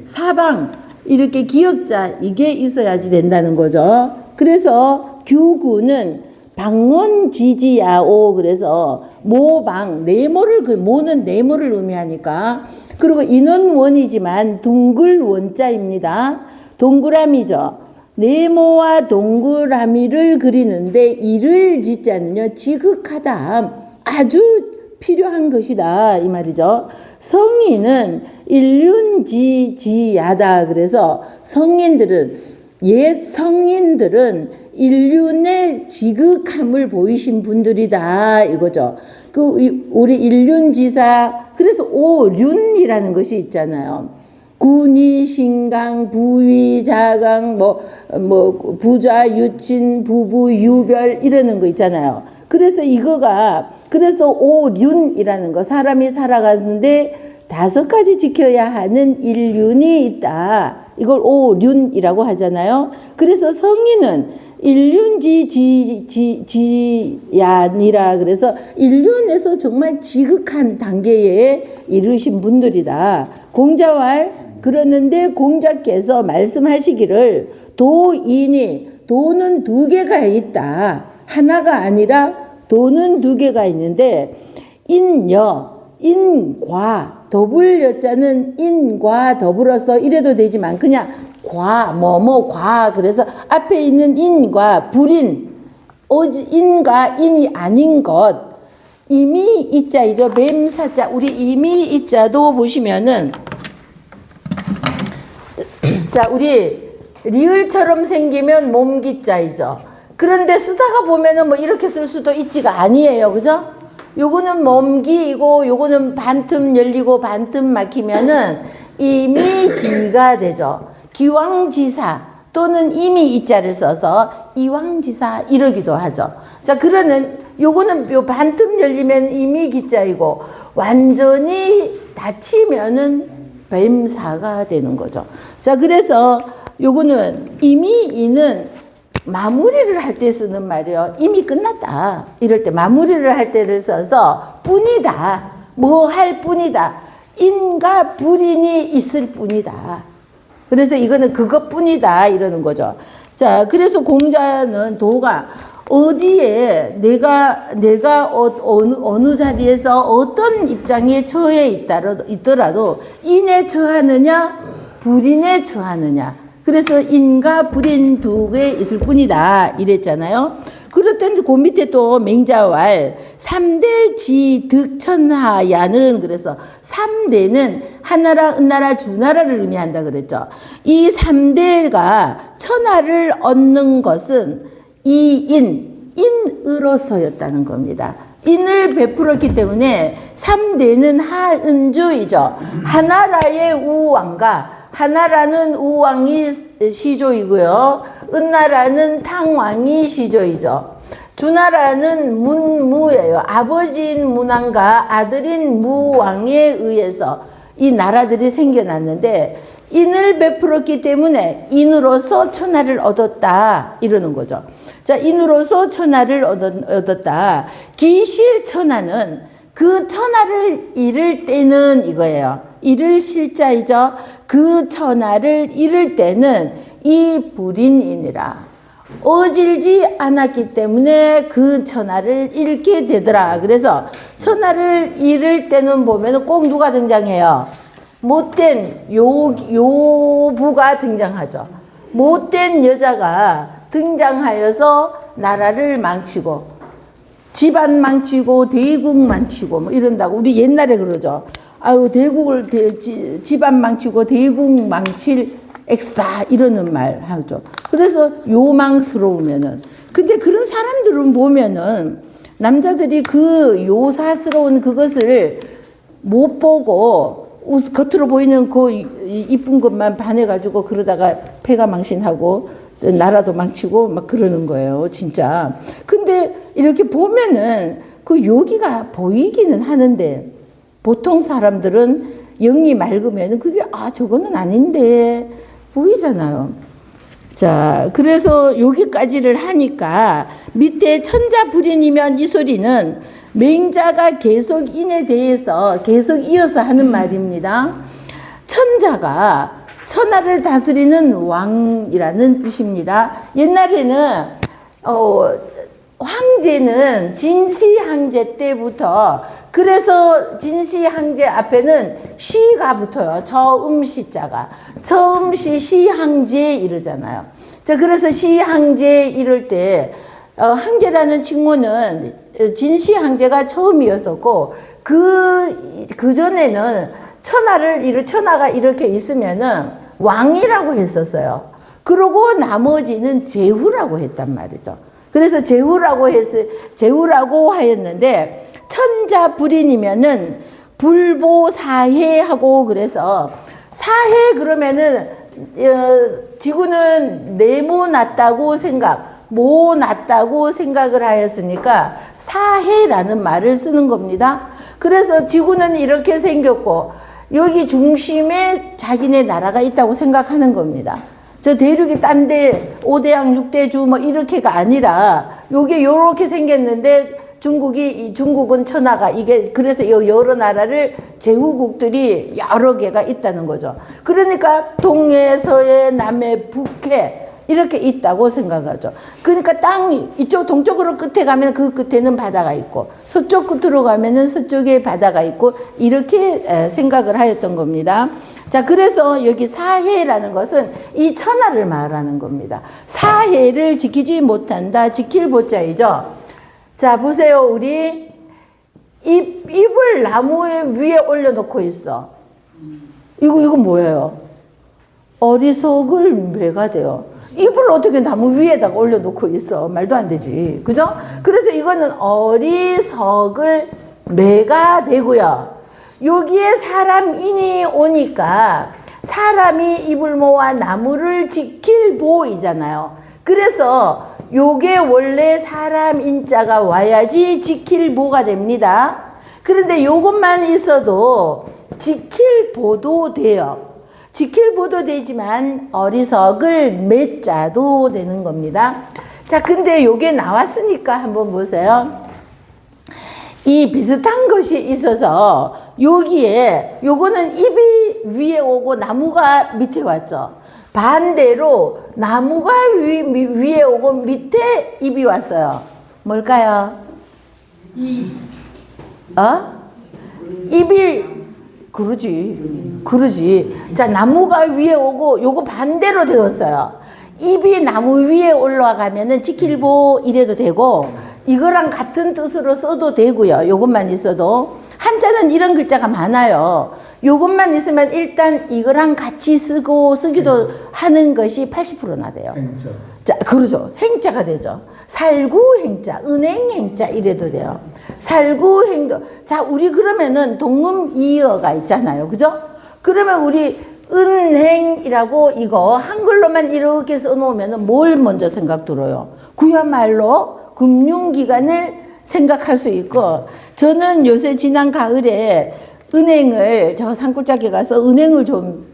사방, 이렇게 기역자, 이게 있어야지 된다는 거죠. 그래서 규구는 방원지지야오, 그래서 모방, 모는 네모를 의미하니까. 그리고 인원원이지만 둥글 원자입니다. 동그라미죠. 네모와 동그라미를 그리는데 이를 지자는요, 지극하다, 아주 필요한 것이다 이 말이죠. 성인은 일륜지지야다. 그래서 옛 성인들은 인륜의 지극함을 보이신 분들이다 이거죠. 우리 인륜지사, 그래서 오륜이라는 것이 있잖아요. 군위, 신강, 부위, 자강, 부자, 유친, 부부, 유별 이러는 거 있잖아요. 그래서 그래서 오륜이라는 거, 사람이 살아가는데 5가지 지켜야 하는 일륜이 있다. 이걸 오륜이라고 하잖아요. 그래서 성인은 일륜지지야니라, 그래서 일륜에서 정말 지극한 단계에 이르신 분들이다. 공자왈, 그러는데 공자께서 말씀하시기를 도는 2개가 있다. 하나가 아니라 도는 2개가 있는데, 인과, 더불여자는 인과 더불어서 이래도 되지만 그냥 과, 그래서 앞에 있는 인과 불인, 인과 인이 아닌 것, 이미 이자이죠. 맴사자, 우리 이미 이자도 보시면은, 자, 우리 리을처럼 생기면 몸기자이죠. 그런데 쓰다가 보면은 이렇게 쓸 수도 있지가 아니에요. 그죠? 요거는 몸기이고, 요거는 반틈 열리고 반틈 막히면은 이미 기가 되죠. 기왕지사 또는 이미 이자를 써서 이왕지사 이러기도 하죠. 자, 그러는 요거는 요 반틈 열리면 이미 기자이고 완전히 닫히면은 뱀사가 되는 거죠. 자, 그래서 요거는 이미 이는 마무리를 할 때 쓰는 말이요. 이미 끝났다. 이럴 때 마무리를 할 때를 써서 뿐이다. 뭐 할 뿐이다. 인과 불인이 있을 뿐이다. 그래서 이거는 그것뿐이다 이러는 거죠. 자, 그래서 공자는 도가 어디에 내가 어느 자리에서 어떤 입장에 처해 있더라도 인에 처하느냐 불인에 처하느냐. 그래서 인과 불인 두 개 있을 뿐이다 이랬잖아요. 그렇던데 그 밑에 또 맹자왈 3대 지득천하야는 그래서 3대는 하나라, 은나라, 주나라를 의미한다 그랬죠. 이 3대가 천하를 얻는 것은 이 인으로서였다는 겁니다. 인을 베풀었기 때문에 3대는 하은주이죠. 하나라의 우왕과 하나라는 우왕이 시조이고요. 은나라는 탕왕이 시조이죠. 주나라는 문무예요. 아버지인 문왕과 아들인 무왕에 의해서 이 나라들이 생겨났는데 인을 베풀었기 때문에 인으로서 천하를 얻었다 이러는 거죠. 자, 인으로서 천하를 얻었다. 기실천하는 그 천하를 이룰 때는 이거예요. 이를 실자이죠. 그 천하를 이룰 때는 이 불인이니라. 어질지 않았기 때문에 그 천하를 잃게 되더라. 그래서 천하를 잃을 때는 보면 꼭 누가 등장해요? 못된 요부가 등장하죠. 못된 여자가 등장하여서 나라를 망치고 집안 망치고 대국 망치고 뭐 이런다고 우리 옛날에 그러죠. 아유 집안 망치고 대국 망칠 엑스다 이러는 말 하죠. 그래서 요망스러우면은 근데 그런 사람들은 보면은 남자들이 그 요사스러운 그것을 못 보고 겉으로 보이는 그 이쁜 것만 반해가지고 그러다가 패가 망신하고 나라도 망치고 막 그러는 거예요, 진짜. 근데 이렇게 보면은 그 요기가 보이기는 하는데 보통 사람들은 영이 맑으면은 그게 저거는 아닌데 보이잖아요. 자, 그래서 여기까지를 하니까 밑에 천자불인이면 이 소리는 맹자가 계속 인에 대해서 계속 이어서 하는 말입니다. 천자가 천하를 다스리는 왕이라는 뜻입니다. 옛날에는 황제는 진시황제 때부터 그래서 진시황제 앞에는 시가 붙어요. 저음시자가. 저음시 시황제 이러잖아요. 자, 그래서 시황제 이럴 때 황제라는 칭호는 진시황제가 처음이었었고 그 전에는 천하가 이렇게 있으면은 왕이라고 했었어요. 그러고 나머지는 제후라고 했단 말이죠. 그래서 제후라고 하였는데 천자불인이면은 불보사해하고 그래서 사해 그러면은 지구는 네모났다고 모났다고 생각을 하였으니까 사해라는 말을 쓰는 겁니다. 그래서 지구는 이렇게 생겼고 여기 중심에 자기네 나라가 있다고 생각하는 겁니다. 저 대륙이 딴데 5대양 6대주 뭐 이렇게가 아니라 요게 요렇게 생겼는데 중국은 천하가 이게 그래서 여러 나라를 제후국들이 여러 개가 있다는 거죠. 그러니까 동해, 서해, 남해, 북해 이렇게 있다고 생각하죠. 그러니까 이쪽 동쪽으로 끝에 가면 그 끝에는 바다가 있고 서쪽 끝으로 가면은 서쪽에 바다가 있고 이렇게 생각을 하였던 겁니다. 자, 그래서 여기 사해라는 것은 이 천하를 말하는 겁니다. 사해를 지키지 못한다. 지킬 보자이죠. 자, 보세요. 우리 잎을 나무 위에 올려놓고 있어. 이거 뭐예요? 어리석을 매가 돼요. 잎을 어떻게 나무 위에다가 올려놓고 있어? 말도 안 되지. 그죠? 그래서 이거는 어리석을 매가 되고요. 여기에 사람인이 오니까 사람이 이불 모아 나무를 지킬 보이잖아요. 그래서 요게 원래 사람 인자가 와야지 지킬 보가 됩니다. 그런데 요것만 있어도 지킬 보도 돼요. 지킬 보도 되지만 어리석을 맺자도 되는 겁니다. 자, 근데 요게 나왔으니까 한번 보세요. 이 비슷한 것이 있어서 여기에 요거는 잎이 위에 오고 나무가 밑에 왔죠. 반대로 나무가 위에 오고 밑에 잎이 왔어요. 뭘까요? 잎이 그러지. 자, 나무가 위에 오고 요거 반대로 되었어요. 잎이 나무 위에 올라가면은 지킬보 이래도 되고 이거랑 같은 뜻으로 써도 되고요. 요것만 있어도. 한자는 이런 글자가 많아요. 요것만 있으면 일단 이거랑 같이 쓰기도 하는 것이 80%나 돼요. 행자. 자, 그러죠. 행자가 되죠. 살구행자, 은행행자 이래도 돼요. 살구행도. 자, 우리 그러면은 동음이어가 있잖아요. 그죠? 그러면 우리 은행이라고 이거 한글로만 이렇게 써놓으면 뭘 먼저 생각 들어요? 그야말로 금융기관을 생각할 수 있고, 저는 요새 지난 가을에 은행을, 저 산골짜기 가서 은행을 좀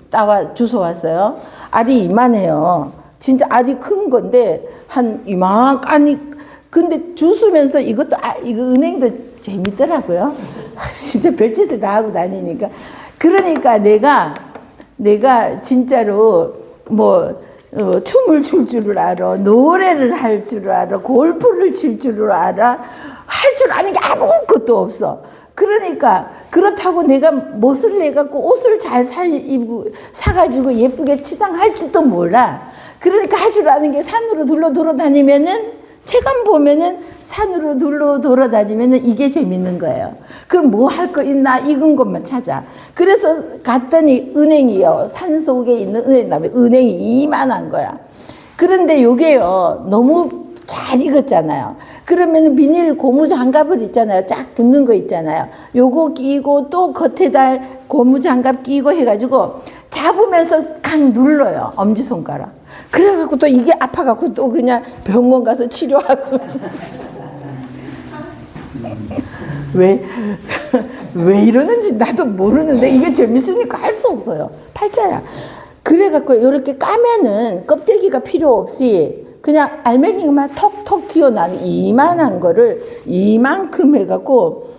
주워 왔어요. 알이 이만해요. 진짜 알이 큰 건데, 한 이만까니, 근데 주스면서 이것도, 이거 은행도 재밌더라고요. 진짜 별짓을 다 하고 다니니까. 그러니까 내가 진짜로 춤을 출 줄을 알아, 노래를 할 줄을 알아, 골프를 칠 줄을 알아, 할 줄 아는 게 아무것도 없어. 그러니까 그렇다고 내가 멋을 내갖고 옷을 잘 사가지고 예쁘게 치장할 줄도 몰라. 그러니까 할 줄 아는 게 산으로 돌아다니면은, 체감 보면은 산으로 돌아다니면은 이게 재밌는 거예요. 그럼 뭐 할 거 있나 이런 것만 찾아. 그래서 갔더니 은행이요. 산 속에 있는 은행이 이만한 거야. 그런데 요게요, 너무 잘 익었잖아요. 그러면 비닐 고무 장갑을 있잖아요. 쫙 붙는 거 있잖아요. 요거 끼고 또 겉에다 고무 장갑 끼고 해가지고 잡으면서 강 눌러요. 엄지손가락. 그래갖고 또 이게 아파갖고 또 그냥 병원 가서 치료하고. 왜 이러는지 나도 모르는데 이게 재밌으니까 할 수 없어요. 팔자야. 그래갖고 이렇게 까면은 껍데기가 필요 없이 그냥 알맹이만 톡톡 튀어나온 이만한 거를 이만큼 해갖고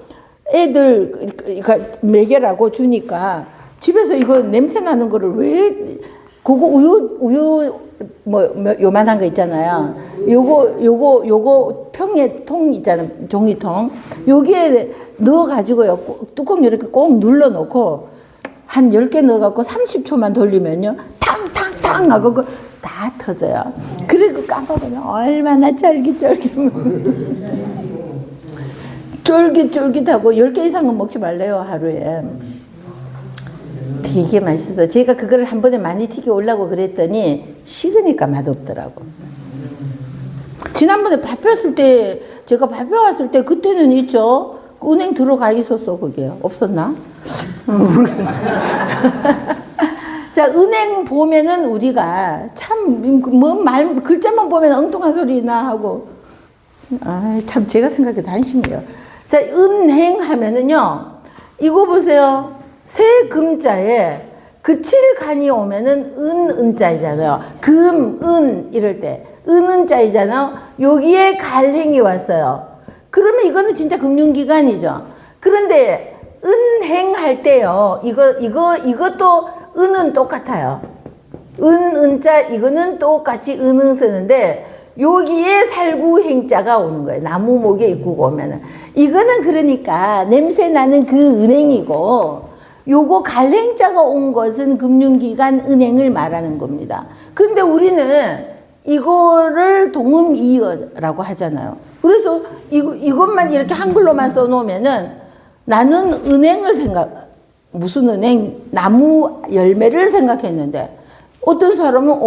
애들 먹여라고 주니까 집에서 이거 냄새 나는 거를 왜, 그거 우유 요만한 거 있잖아요. 요거 평에 통 있잖아요. 종이통. 여기에 넣어가지고요. 뚜껑 이렇게 꼭 눌러놓고 한 10개 넣어갖고 30초만 돌리면요. 탕탕탕 하고 다 터져요. 그리고 까먹으면 얼마나 쫄깃쫄깃하고 10개 이상은 먹지 말래요, 하루에. 되게 맛있어. 제가 그거를 한 번에 많이 튀겨 올라고 그랬더니 식으니까 맛없더라고. 지난번에 밥 배웠을 때, 제가 밥 배웠을 때 그때는 있죠. 은행 들어가 있었어, 그게. 없었나? 자, 은행 보면은 우리가 참, 글자만 보면 엉뚱한 소리나 하고, 참 제가 생각해도 한심해요. 자, 은행 하면은요, 이거 보세요. 세 금자에 그칠간이 오면은 은자이잖아요. 금, 은, 이럴 때. 은자이잖아요. 여기에 갈행이 왔어요. 그러면 이거는 진짜 금융기관이죠. 그런데 은행할 때요, 이것도 은은 똑같아요. 은자, 이거는 똑같이 은은 쓰는데, 여기에 살구행자가 오는 거예요. 나무목에 입구가 오면은. 이거는 그러니까 냄새 나는 그 은행이고, 요거 갈행자가 온 것은 금융기관 은행을 말하는 겁니다. 근데 우리는 이거를 동음이어라고 하잖아요. 그래서 이것만 이렇게 한글로만 써놓으면은 나는 은행을 무슨 은행? 나무 열매를 생각했는데 어떤 사람은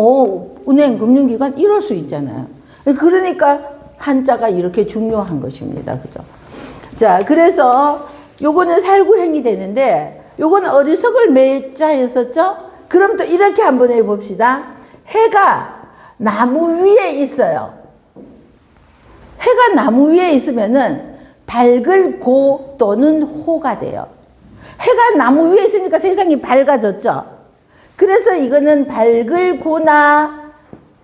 은행, 금융기관 이럴 수 있잖아요. 그러니까 한자가 이렇게 중요한 것입니다. 그죠? 자, 그래서 요거는 살구행이 되는데 요거는 어리석을 매자였었죠? 그럼 또 이렇게 한번 해봅시다. 해가 나무 위에 있어요. 해가 나무 위에 있으면은 밝을 고 또는 호가 돼요. 해가 나무 위에 있으니까 세상이 밝아졌죠. 그래서 이거는 밝을 고나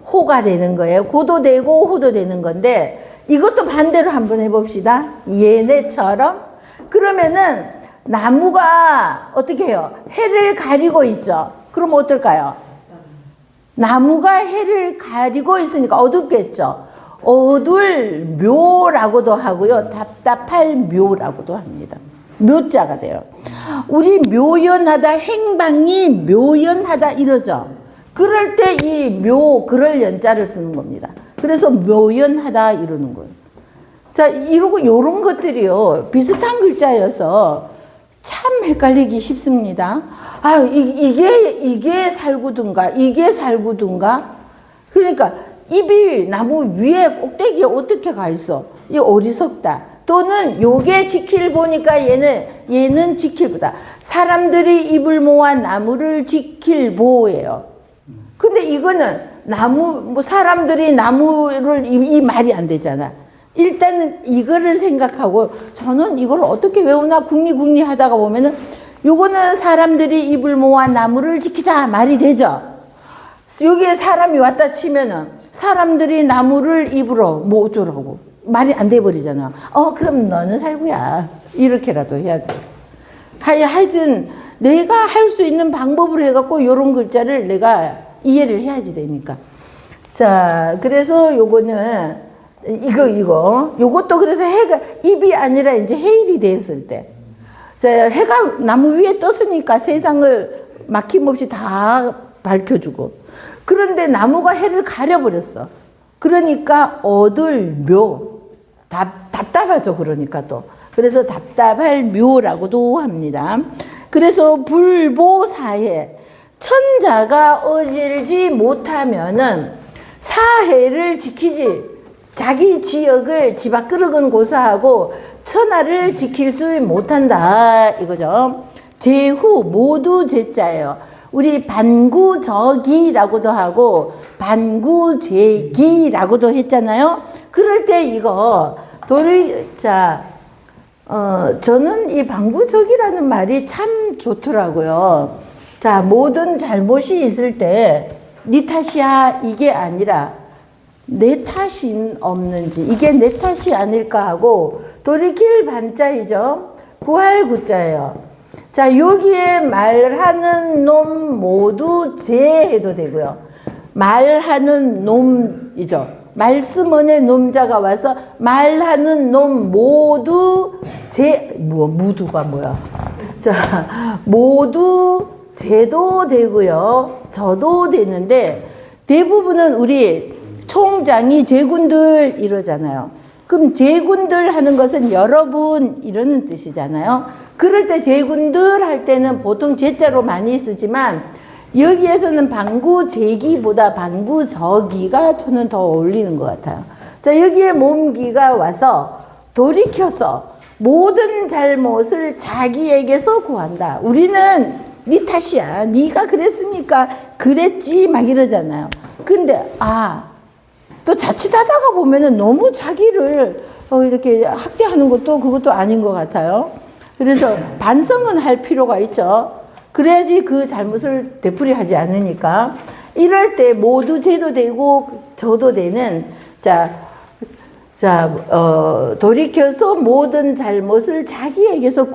호가 되는 거예요. 고도 되고 호도 되는 건데, 이것도 반대로 한번 해봅시다. 얘네처럼. 그러면은 나무가 어떻게 해요? 해를 가리고 있죠. 그럼 어떨까요? 나무가 해를 가리고 있으니까 어둡겠죠. 어둘 묘라고도 하고요. 답답할 묘라고도 합니다. 묘자가 돼요. 우리 묘연하다, 행방이 묘연하다 이러죠. 그럴 때 이 묘, 그럴 연자를 쓰는 겁니다. 그래서 묘연하다 이러는 거예요. 자, 이러고 요런 것들이요. 비슷한 글자여서 참 헷갈리기 쉽습니다. 아, 이게 살구든가, 이게 살구든가. 그러니까 입이 나무 위에 꼭대기에 어떻게 가 있어? 이 어리석다. 또는 요게 지킬 보니까 얘는 지킬보다. 사람들이 입을 모아 나무를 지킬 보예요. 근데 이거는 뭐 사람들이 나무를, 이 말이 안 되잖아. 일단은 이거를 생각하고, 저는 이걸 어떻게 외우나 궁리 하다가 보면은 요거는 사람들이 입을 모아 나무를 지키자 말이 되죠. 여기에 사람이 왔다 치면은 사람들이 나무를 입으로 뭐 어쩌라고 말이 안 돼 버리잖아. 그럼 너는 살구야. 이렇게라도 해야 돼. 하여튼 내가 할 수 있는 방법으로 해갖고 요런 글자를 내가 이해를 해야지 되니까. 자, 그래서 요거는 요것도 그래서 해가 입이 아니라 이제 해일이 되었을 때. 자, 해가 나무 위에 떴으니까 세상을 막힘없이 다 밝혀주고. 그런데 나무가 해를 가려버렸어. 그러니까 어둘 묘. 답답하죠. 그러니까 또. 그래서 답답할 묘라고도 합니다. 그래서 불보사해. 천자가 어질지 못하면은 사해를 지키지, 자기 지역을 지 밖으로는 고사하고 천하를 지킬 수 못한다 이거죠. 제후 모두 제자예요. 우리 반구저기라고도 하고 반구제기라고도 했잖아요. 그럴 때 이거 저는 이 반구저기라는 말이 참 좋더라고요. 자, 모든 잘못이 있을 때 네 탓이야 이게 아니라 내 탓이 없는지, 이게 내 탓이 아닐까 하고 돌이킬 반자이죠. 구할 구자예요. 자, 여기에 말하는 놈 모두 제해도 되고요. 말하는 놈이죠. 말씀원의 놈자가 와서 말하는 놈 모두 무두가 뭐야? 자, 모두 제도 되고요. 저도 되는데, 대부분은 우리 총장이 제군들 이러잖아요. 그럼 제군들 하는 것은 여러분 이러는 뜻이잖아요. 그럴 때 제군들 할 때는 보통 제자로 많이 쓰지만 여기에서는 방구제기보다 방구저기가 저는 더 어울리는 것 같아요. 자, 여기에 몸기가 와서 돌이켜서 모든 잘못을 자기에게서 구한다. 우리는 네 탓이야. 네가 그랬으니까 그랬지 막 이러잖아요. 근데 또 자칫하다가 보면은 너무 자기를 이렇게 학대하는 것도 그것도 아닌 것 같아요. 그래서 반성은 할 필요가 있죠. 그래야지 그 잘못을 되풀이하지 않으니까. 이럴 때 모두 제도 되고 저도 되는 돌이켜서 모든 잘못을 자기에게서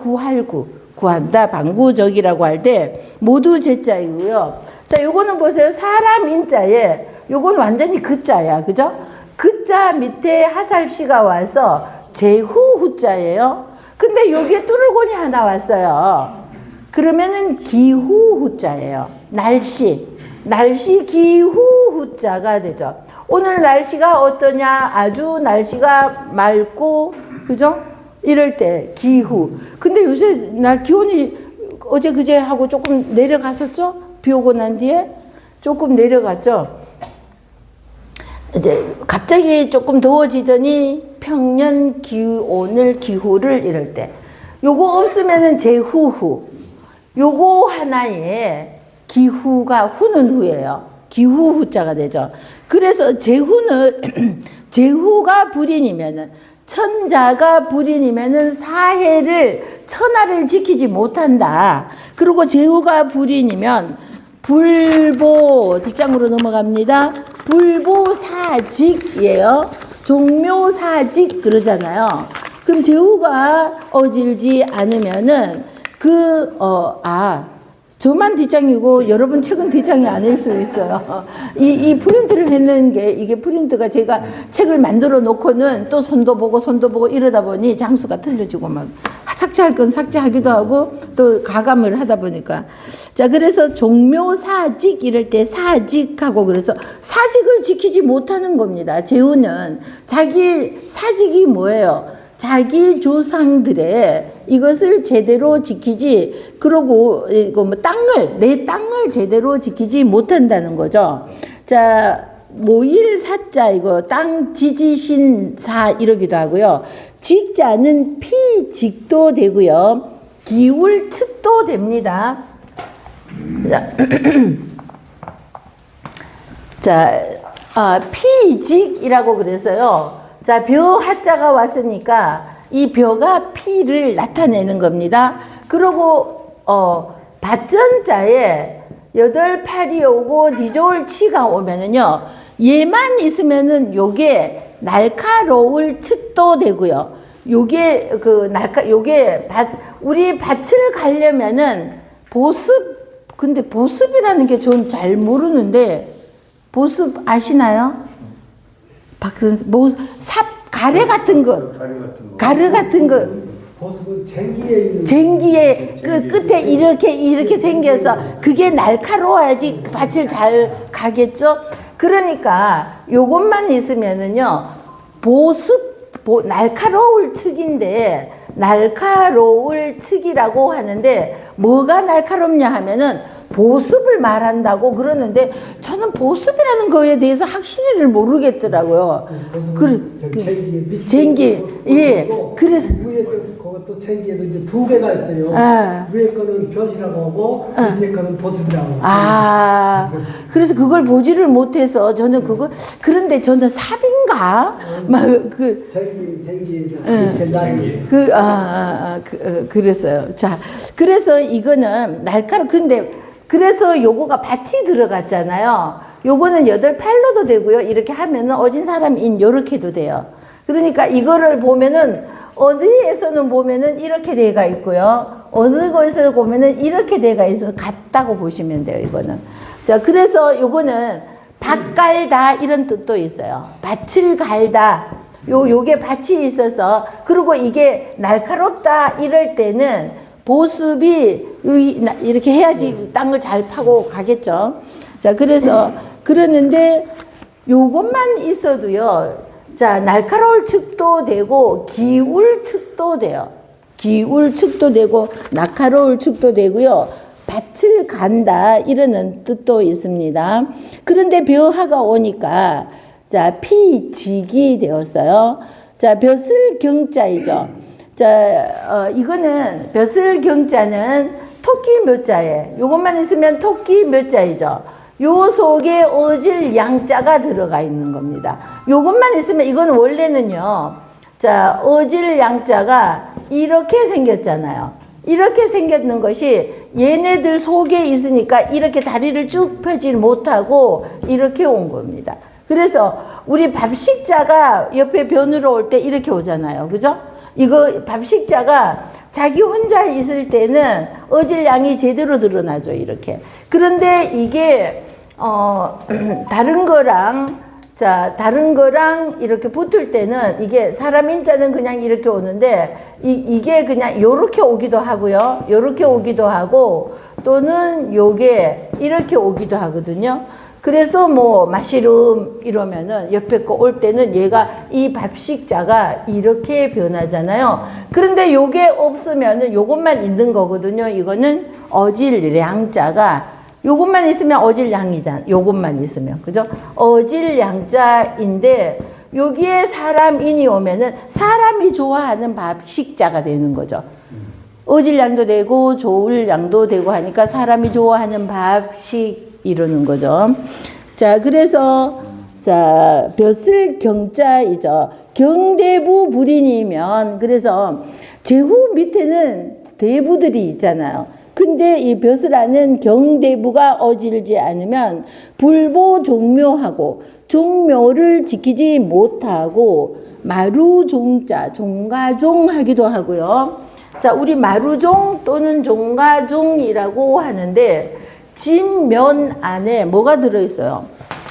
구한다. 방구적이라고 할 때 모두 제자이고요. 자, 요거는 보세요. 사람 인자에 요건 완전히 그자야. 그죠? 그자 밑에 하살씨가 와서 제후 후자예요. 근데 여기에 뚜르곤이 하나 왔어요. 그러면은 기후 후자예요. 날씨 기후 후자가 되죠. 오늘 날씨가 어떠냐? 아주 날씨가 맑고, 그죠? 이럴 때 기후. 근데 요새 날 기온이 어제 그제 하고 조금 내려갔었죠? 비 오고 난 뒤에 조금 내려갔죠? 이제 갑자기 조금 더워지더니 평년 기온을 기후를 이럴 때 요거 없으면은 제후후. 요거 하나에 기후가 후는 후예요. 기후 후자가 되죠. 그래서 제후는 제후가 불인이면은 천자가 불인이면은 사해를 천하를 지키지 못한다. 그리고 제후가 불인이면 불보 뒷장으로 넘어갑니다. 불보사직이에요. 종묘사직 그러잖아요. 그럼 제후가 어질지 않으면은 저만 뒷장이고 여러분 책은 뒷장이 아닐 수 있어요. 이 프린트를 했는 게 이게 프린트가 제가 책을 만들어 놓고는 또 손도 보고 이러다 보니 장수가 틀려지고 막 삭제할 건 삭제하기도 하고 또 가감을 하다 보니까 자 그래서 종묘사직 이럴 때 사직하고 그래서 사직을 지키지 못하는 겁니다. 제후는 자기 사직이 뭐예요? 자기 조상들의 이것을 제대로 지키지, 그러고, 이거 뭐 내 땅을 제대로 지키지 못한다는 거죠. 자, 모일사자, 이거 땅 지지신사 이러기도 하고요. 직자는 피직도 되고요. 기울측도 됩니다. 자, 피직이라고 그래서요. 자, 벼 하자가 왔으니까 이 벼가 피를 나타내는 겁니다. 그리고 밭전자에 8, 8이 오고 디조울 치가 오면은요. 얘만 있으면은 요게 날카로울 측도 되고요. 요게 요게 우리 밭을 가려면은 근데 보습이라는 게 전 잘 모르는데 보습 아시나요? 가래 같은 거. 가르 같은 거. 보습은 쟁기에 있는. 쟁기에 그 끝에 이렇게 생겨서 그게 날카로워야지 밭을 잘 가겠죠? 그러니까 요것만 있으면은요, 날카로울 측인데, 날카로울 측이라고 하는데, 뭐가 날카롭냐 하면은, 보습을 말한다고 그러는데 저는 보습이라는 거에 대해서 확실히를 모르겠더라고요. 쟁기, 예. 그래서 위에 그것도 쟁기에도 이제 2개가 있어요. 위에 거는 벼시라고 하고 밑에 거는 보습이라고 하고. 그래서 그걸 보지를 못해서 저는 그런데 저는 삽인가? 쟁기 그랬어요. 자, 그래서 이거는 근데 그래서 요거가 밭이 들어갔잖아요. 요거는 8, 8로도 되고요. 이렇게 하면은 어진 사람인 요렇게도 돼요. 그러니까 이거를 보면은 어디에서는 보면은 이렇게 돼가 있고요. 어느 곳에서 보면은 이렇게 돼가 있어서 같다고 보시면 돼요. 이거는. 자, 그래서 요거는 밭 갈다 이런 뜻도 있어요. 밭을 갈다. 요게 밭이 있어서 그리고 이게 날카롭다 이럴 때는 보습이 이렇게 해야지 땅을 잘 파고 가겠죠. 자, 그래서 그러는데 요것만 있어도요. 자, 날카로울 측도 되고 기울 측도 돼요. 기울 측도 되고 날카로울 측도 되고요. 밭을 간다 이러는 뜻도 있습니다. 그런데 벼하가 오니까 자, 피직이 되었어요. 자, 벼슬 경자이죠. 자, 이거는 벼슬 경자는 토끼 묘자에 요것만 있으면 토끼 묘자이죠. 요 속에 어질 양자가 들어가 있는 겁니다. 요것만 있으면 이건 원래는요. 자, 어질 양자가 이렇게 생겼잖아요. 이렇게 생겼는 것이 얘네들 속에 있으니까 이렇게 다리를 쭉 펴지 못하고 이렇게 온 겁니다. 그래서 우리 밥식자가 옆에 변으로 올 때 이렇게 오잖아요. 그죠? 이거 밥식자가 자기 혼자 있을 때는 어질량이 제대로 드러나죠. 이렇게. 그런데 이게 다른 거랑 이렇게 붙을 때는 이게 사람 인자는 그냥 이렇게 오는데 이게 그냥 요렇게 오기도 하고요. 요렇게 오기도 하고 또는 요게 이렇게 오기도 하거든요. 그래서 뭐 마시름 이러면은 옆에 거 올 때는 얘가 이 밥식자가 이렇게 변하잖아요. 그런데 요게 없으면은 요것만 있는 거거든요. 이거는 어질량자가 요것만 있으면 어질량이잖아. 요것만 있으면. 그죠? 어질량자인데 여기에 사람인이 오면은 사람이 좋아하는 밥식자가 되는 거죠. 어질 양도 되고 좋을 양도 되고 하니까 사람이 좋아하는 밥식 이러는 거죠. 자, 그래서 자, 벼슬 경자이죠. 경대부 불인이면 그래서 제후 밑에는 대부들이 있잖아요. 근데 이 벼슬아는 경대부가 어질지 않으면 불보 종묘하고 종묘를 지키지 못하고 마루종자 종가종하기도 하고요. 자, 우리 마루종 또는 종가종이라고 하는데 진면 안에 뭐가 들어있어요?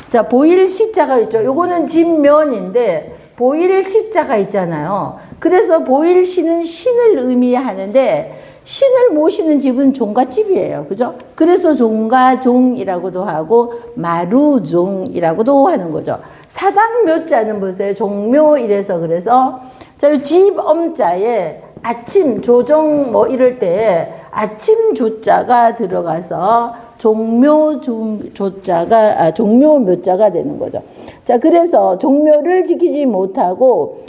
자, 보일 시자가 있죠. 요거는 진면인데 보일 시자가 있잖아요. 그래서 보일 시는 신을 의미하는데 신을 모시는 집은 종갓집이에요. 그죠? 그래서 종가종이라고도 하고 마루종이라고도 하는 거죠. 사당 묘자는 보세요. 종묘 이래서 그래서 자, 집 엄자에 아침 조종 뭐 이럴 때 아침 조자가 들어가서 종묘 조자가 종묘 묘자가 되는 거죠. 자, 그래서 종묘를 지키지 못하고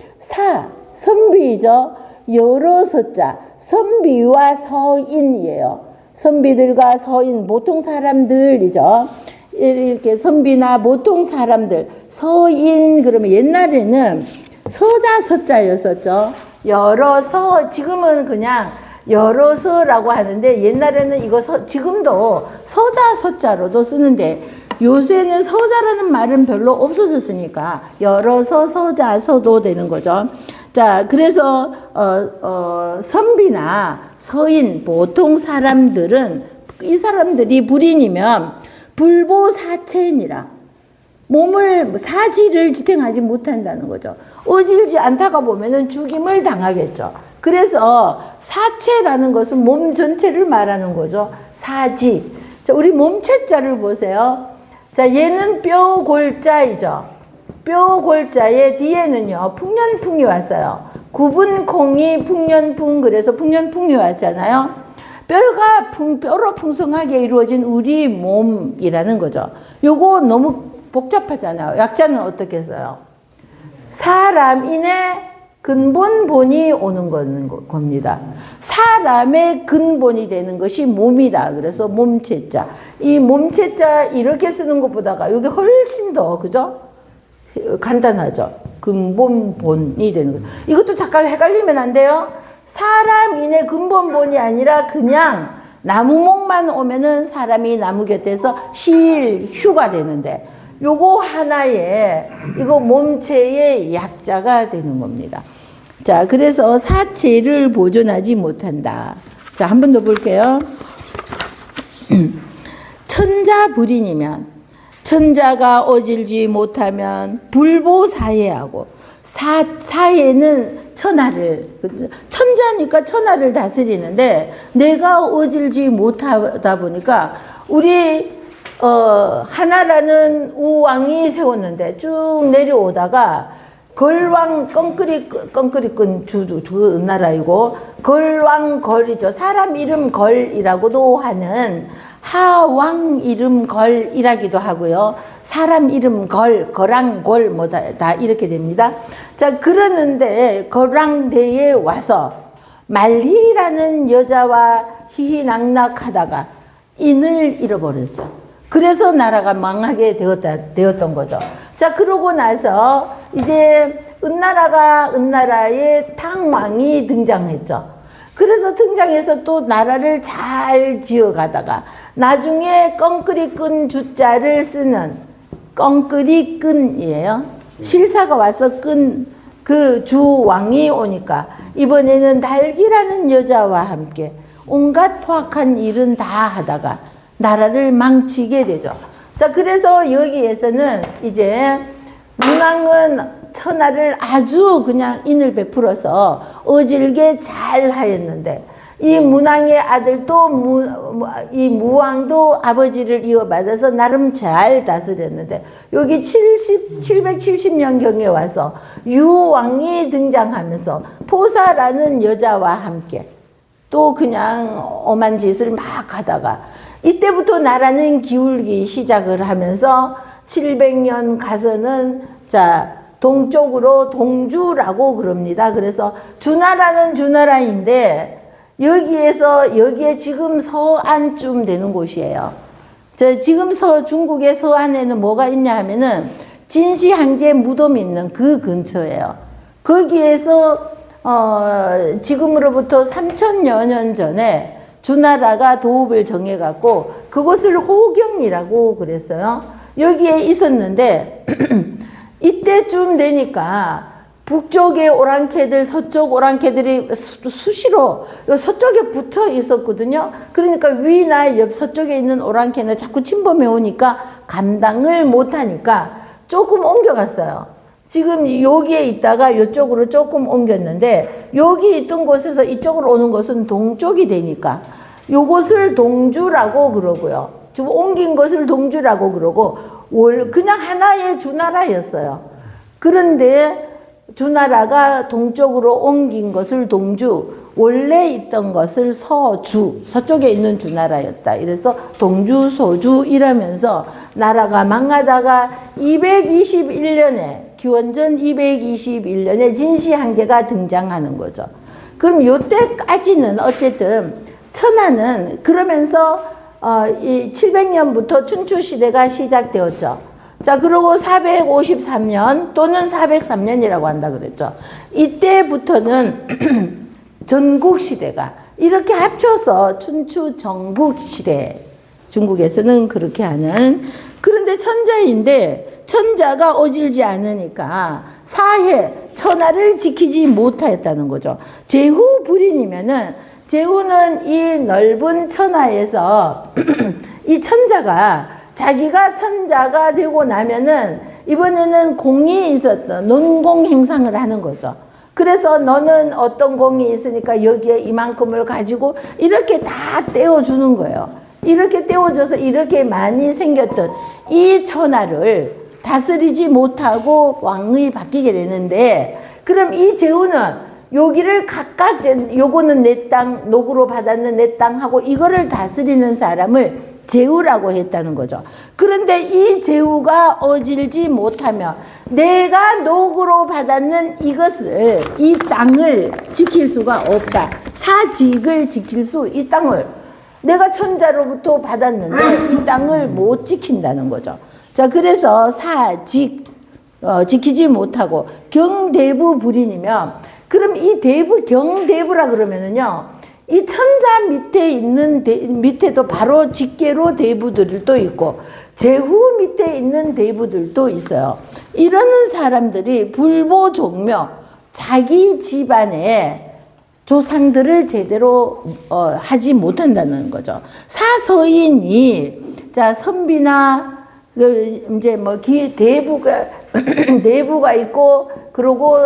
선비죠. 여러 서자 선비와 서인이에요. 선비들과 서인 보통 사람들이죠. 이렇게 선비나 보통 사람들 서인 그러면 옛날에는 서자 서자였었죠. 여러서 지금은 그냥 여러서라고 하는데 옛날에는 이거 지금도 서자 서자로도 쓰는데 요새는 서자라는 말은 별로 없어졌으니까 여러서 서자 서도 되는 거죠. 자, 그래서 선비나 서인 보통 사람들은 이 사람들이 불인이면 불보사체니라 몸을 사지를 지탱하지 못한다는 거죠. 어질지 않다가 보면은 죽임을 당하겠죠. 그래서 사체라는 것은 몸 전체를 말하는 거죠. 사지. 자, 우리 몸체자를 보세요. 자, 얘는 뼈골자이죠. 뼈골자의 뒤에는요, 풍년풍이 왔어요. 구분콩이 풍년풍, 그래서 풍년풍이 왔잖아요. 뼈가 뼈로 풍성하게 이루어진 우리 몸이라는 거죠. 요거 너무 복잡하잖아요. 약자는 어떻게 써요? 사람인의 근본본이 오는 겁니다. 사람의 근본이 되는 것이 몸이다. 그래서 몸체자. 이 몸체자 이렇게 쓰는 것보다가 이게 훨씬 더, 그죠? 간단하죠. 근본본이 되는 거죠. 이것도 잠깐 헷갈리면 안 돼요. 사람인의 근본본이 아니라 그냥 나무목만 오면은 사람이 나무 곁에서 휴가 되는데 요거 하나에 이거 몸체의 약자가 되는 겁니다. 자, 그래서 사체를 보존하지 못한다. 자, 한 번 더 볼게요. 천자불인이면 천자가 어질지 못하면 불보사예하고 사예는 천하를 천자니까 천하를 다스리는데 내가 어질지 못하다 보니까 우리 하나라는 우왕이 세웠는데 쭉 내려오다가 걸왕 껑끄리끈 주도 은나라이고 걸왕걸이죠. 사람 이름 걸이라고도 하는 하왕 이름 걸이라기도 하고요. 사람 이름 거랑골 뭐 다 이렇게 됩니다. 자, 그러는데 거랑대에 와서 말희라는 여자와 희희낙낙하다가 인을 잃어버렸죠. 그래서 나라가 망하게 되었던 거죠. 자, 그러고 나서 이제 은나라의 탕왕이 등장했죠. 그래서 등장해서 또 나라를 잘 지어가다가 나중에 껑끄리끈 주자를 쓰는 껑끄리끈이에요. 실사가 와서 그 주왕이 오니까 이번에는 달기라는 여자와 함께 온갖 포악한 일은 다 하다가 나라를 망치게 되죠. 자, 그래서 여기에서는 이제 문왕은 천하를 아주 그냥 인을 베풀어서 어질게 잘 하였는데 이 문왕의 아들도 이 무왕도 아버지를 이어받아서 나름 잘 다스렸는데 여기 770년경에 와서 유왕이 등장하면서 포사라는 여자와 함께 또 그냥 엄한 짓을 막 하다가 이때부터 나라는 기울기 시작을 하면서 700년 가서는 자 동쪽으로 동주라고 그럽니다. 그래서 주나라는 주나라인데 여기에 지금 서안쯤 되는 곳이에요. 지금 중국의 서안에는 뭐가 있냐 하면은 진시 황제 무덤이 있는 그 근처예요. 거기에서 지금으로부터 3000여 년 전에 주나라가 도읍을 정해갖고 그곳을 호경이라고 그랬어요. 여기에 있었는데 이때쯤 되니까 북쪽의 오랑캐들, 서쪽 오랑캐들이 수시로 서쪽에 붙어 있었거든요. 그러니까 위나 옆 서쪽에 있는 오랑캐는 자꾸 침범해 오니까 감당을 못하니까 조금 옮겨갔어요. 지금 여기에 있다가 이쪽으로 조금 옮겼는데 여기 있던 곳에서 이쪽으로 오는 것은 동쪽이 되니까 요것을 동주라고 그러고요. 지금 옮긴 것을 동주라고 그러고 그냥 하나의 주나라였어요. 그런데 주나라가 동쪽으로 옮긴 것을 동주, 원래 있던 것을 서주, 서쪽에 있는 주나라였다. 이래서 동주, 소주 이러면서 나라가 망하다가 221년에, 기원전 221년에 진시황제가 등장하는 거죠. 그럼 요때까지는 어쨌든 천하는 그러면서 이 700년부터 춘추시대가 시작되었죠. 자, 그리고 453년 또는 403년이라고 한다 그랬죠. 이때부터는 전국시대가 이렇게 합쳐서 춘추 전국시대, 중국에서는 그렇게 하는. 그런데 천자인데 천자가 어질지 않으니까 사해, 천하를 지키지 못하였다는 거죠. 제후불인이면은 제후는 이 넓은 천하에서 이 천자가 자기가 천자가 되고 나면은 이번에는 공이 있었던 논공 행상을 하는 거죠. 그래서 너는 어떤 공이 있으니까 여기에 이만큼을 가지고 이렇게 다 떼어주는 거예요. 이렇게 떼어줘서 이렇게 많이 생겼던 이 천하를 다스리지 못하고 왕이 바뀌게 되는데, 그럼 이 제후는 여기를 각각 요거는 내 땅, 녹으로 받았는 내 땅 하고 이거를 다스리는 사람을 제후라고 했다는 거죠. 그런데 이 제후가 어질지 못하며 내가 녹으로 받았는 이것을, 이 땅을 지킬 수가 없다. 사직을 지킬 수, 이 땅을 내가 천자로부터 받았는데 이 땅을 못 지킨다는 거죠. 자, 그래서 사직 지키지 못하고 경대부 불인이면, 그럼 이 경대부라 그러면은요, 이 천자 밑에 있는 밑에도 바로 직계로 대부들도 있고 제후 밑에 있는 대부들도 있어요. 이러는 사람들이 불보종묘, 자기 집안의 조상들을 제대로 하지 못한다는 거죠. 사서인이, 자, 선비나 이제 뭐 대부가 내부가 있고, 그리고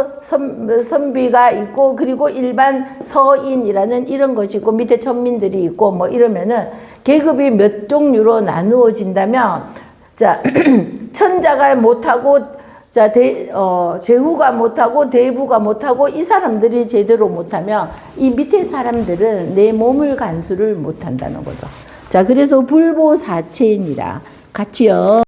선비가 있고, 그리고 일반 서인이라는 이런 것이 있고, 밑에 천민들이 있고, 뭐 이러면은 계급이 몇 종류로 나누어진다면, 자, 천자가 못하고, 자, 제후가 못하고, 대부가 못하고, 이 사람들이 제대로 못하면, 이 밑에 사람들은 내 몸을 간수를 못한다는 거죠. 자, 그래서 불보사체니라. 같이요.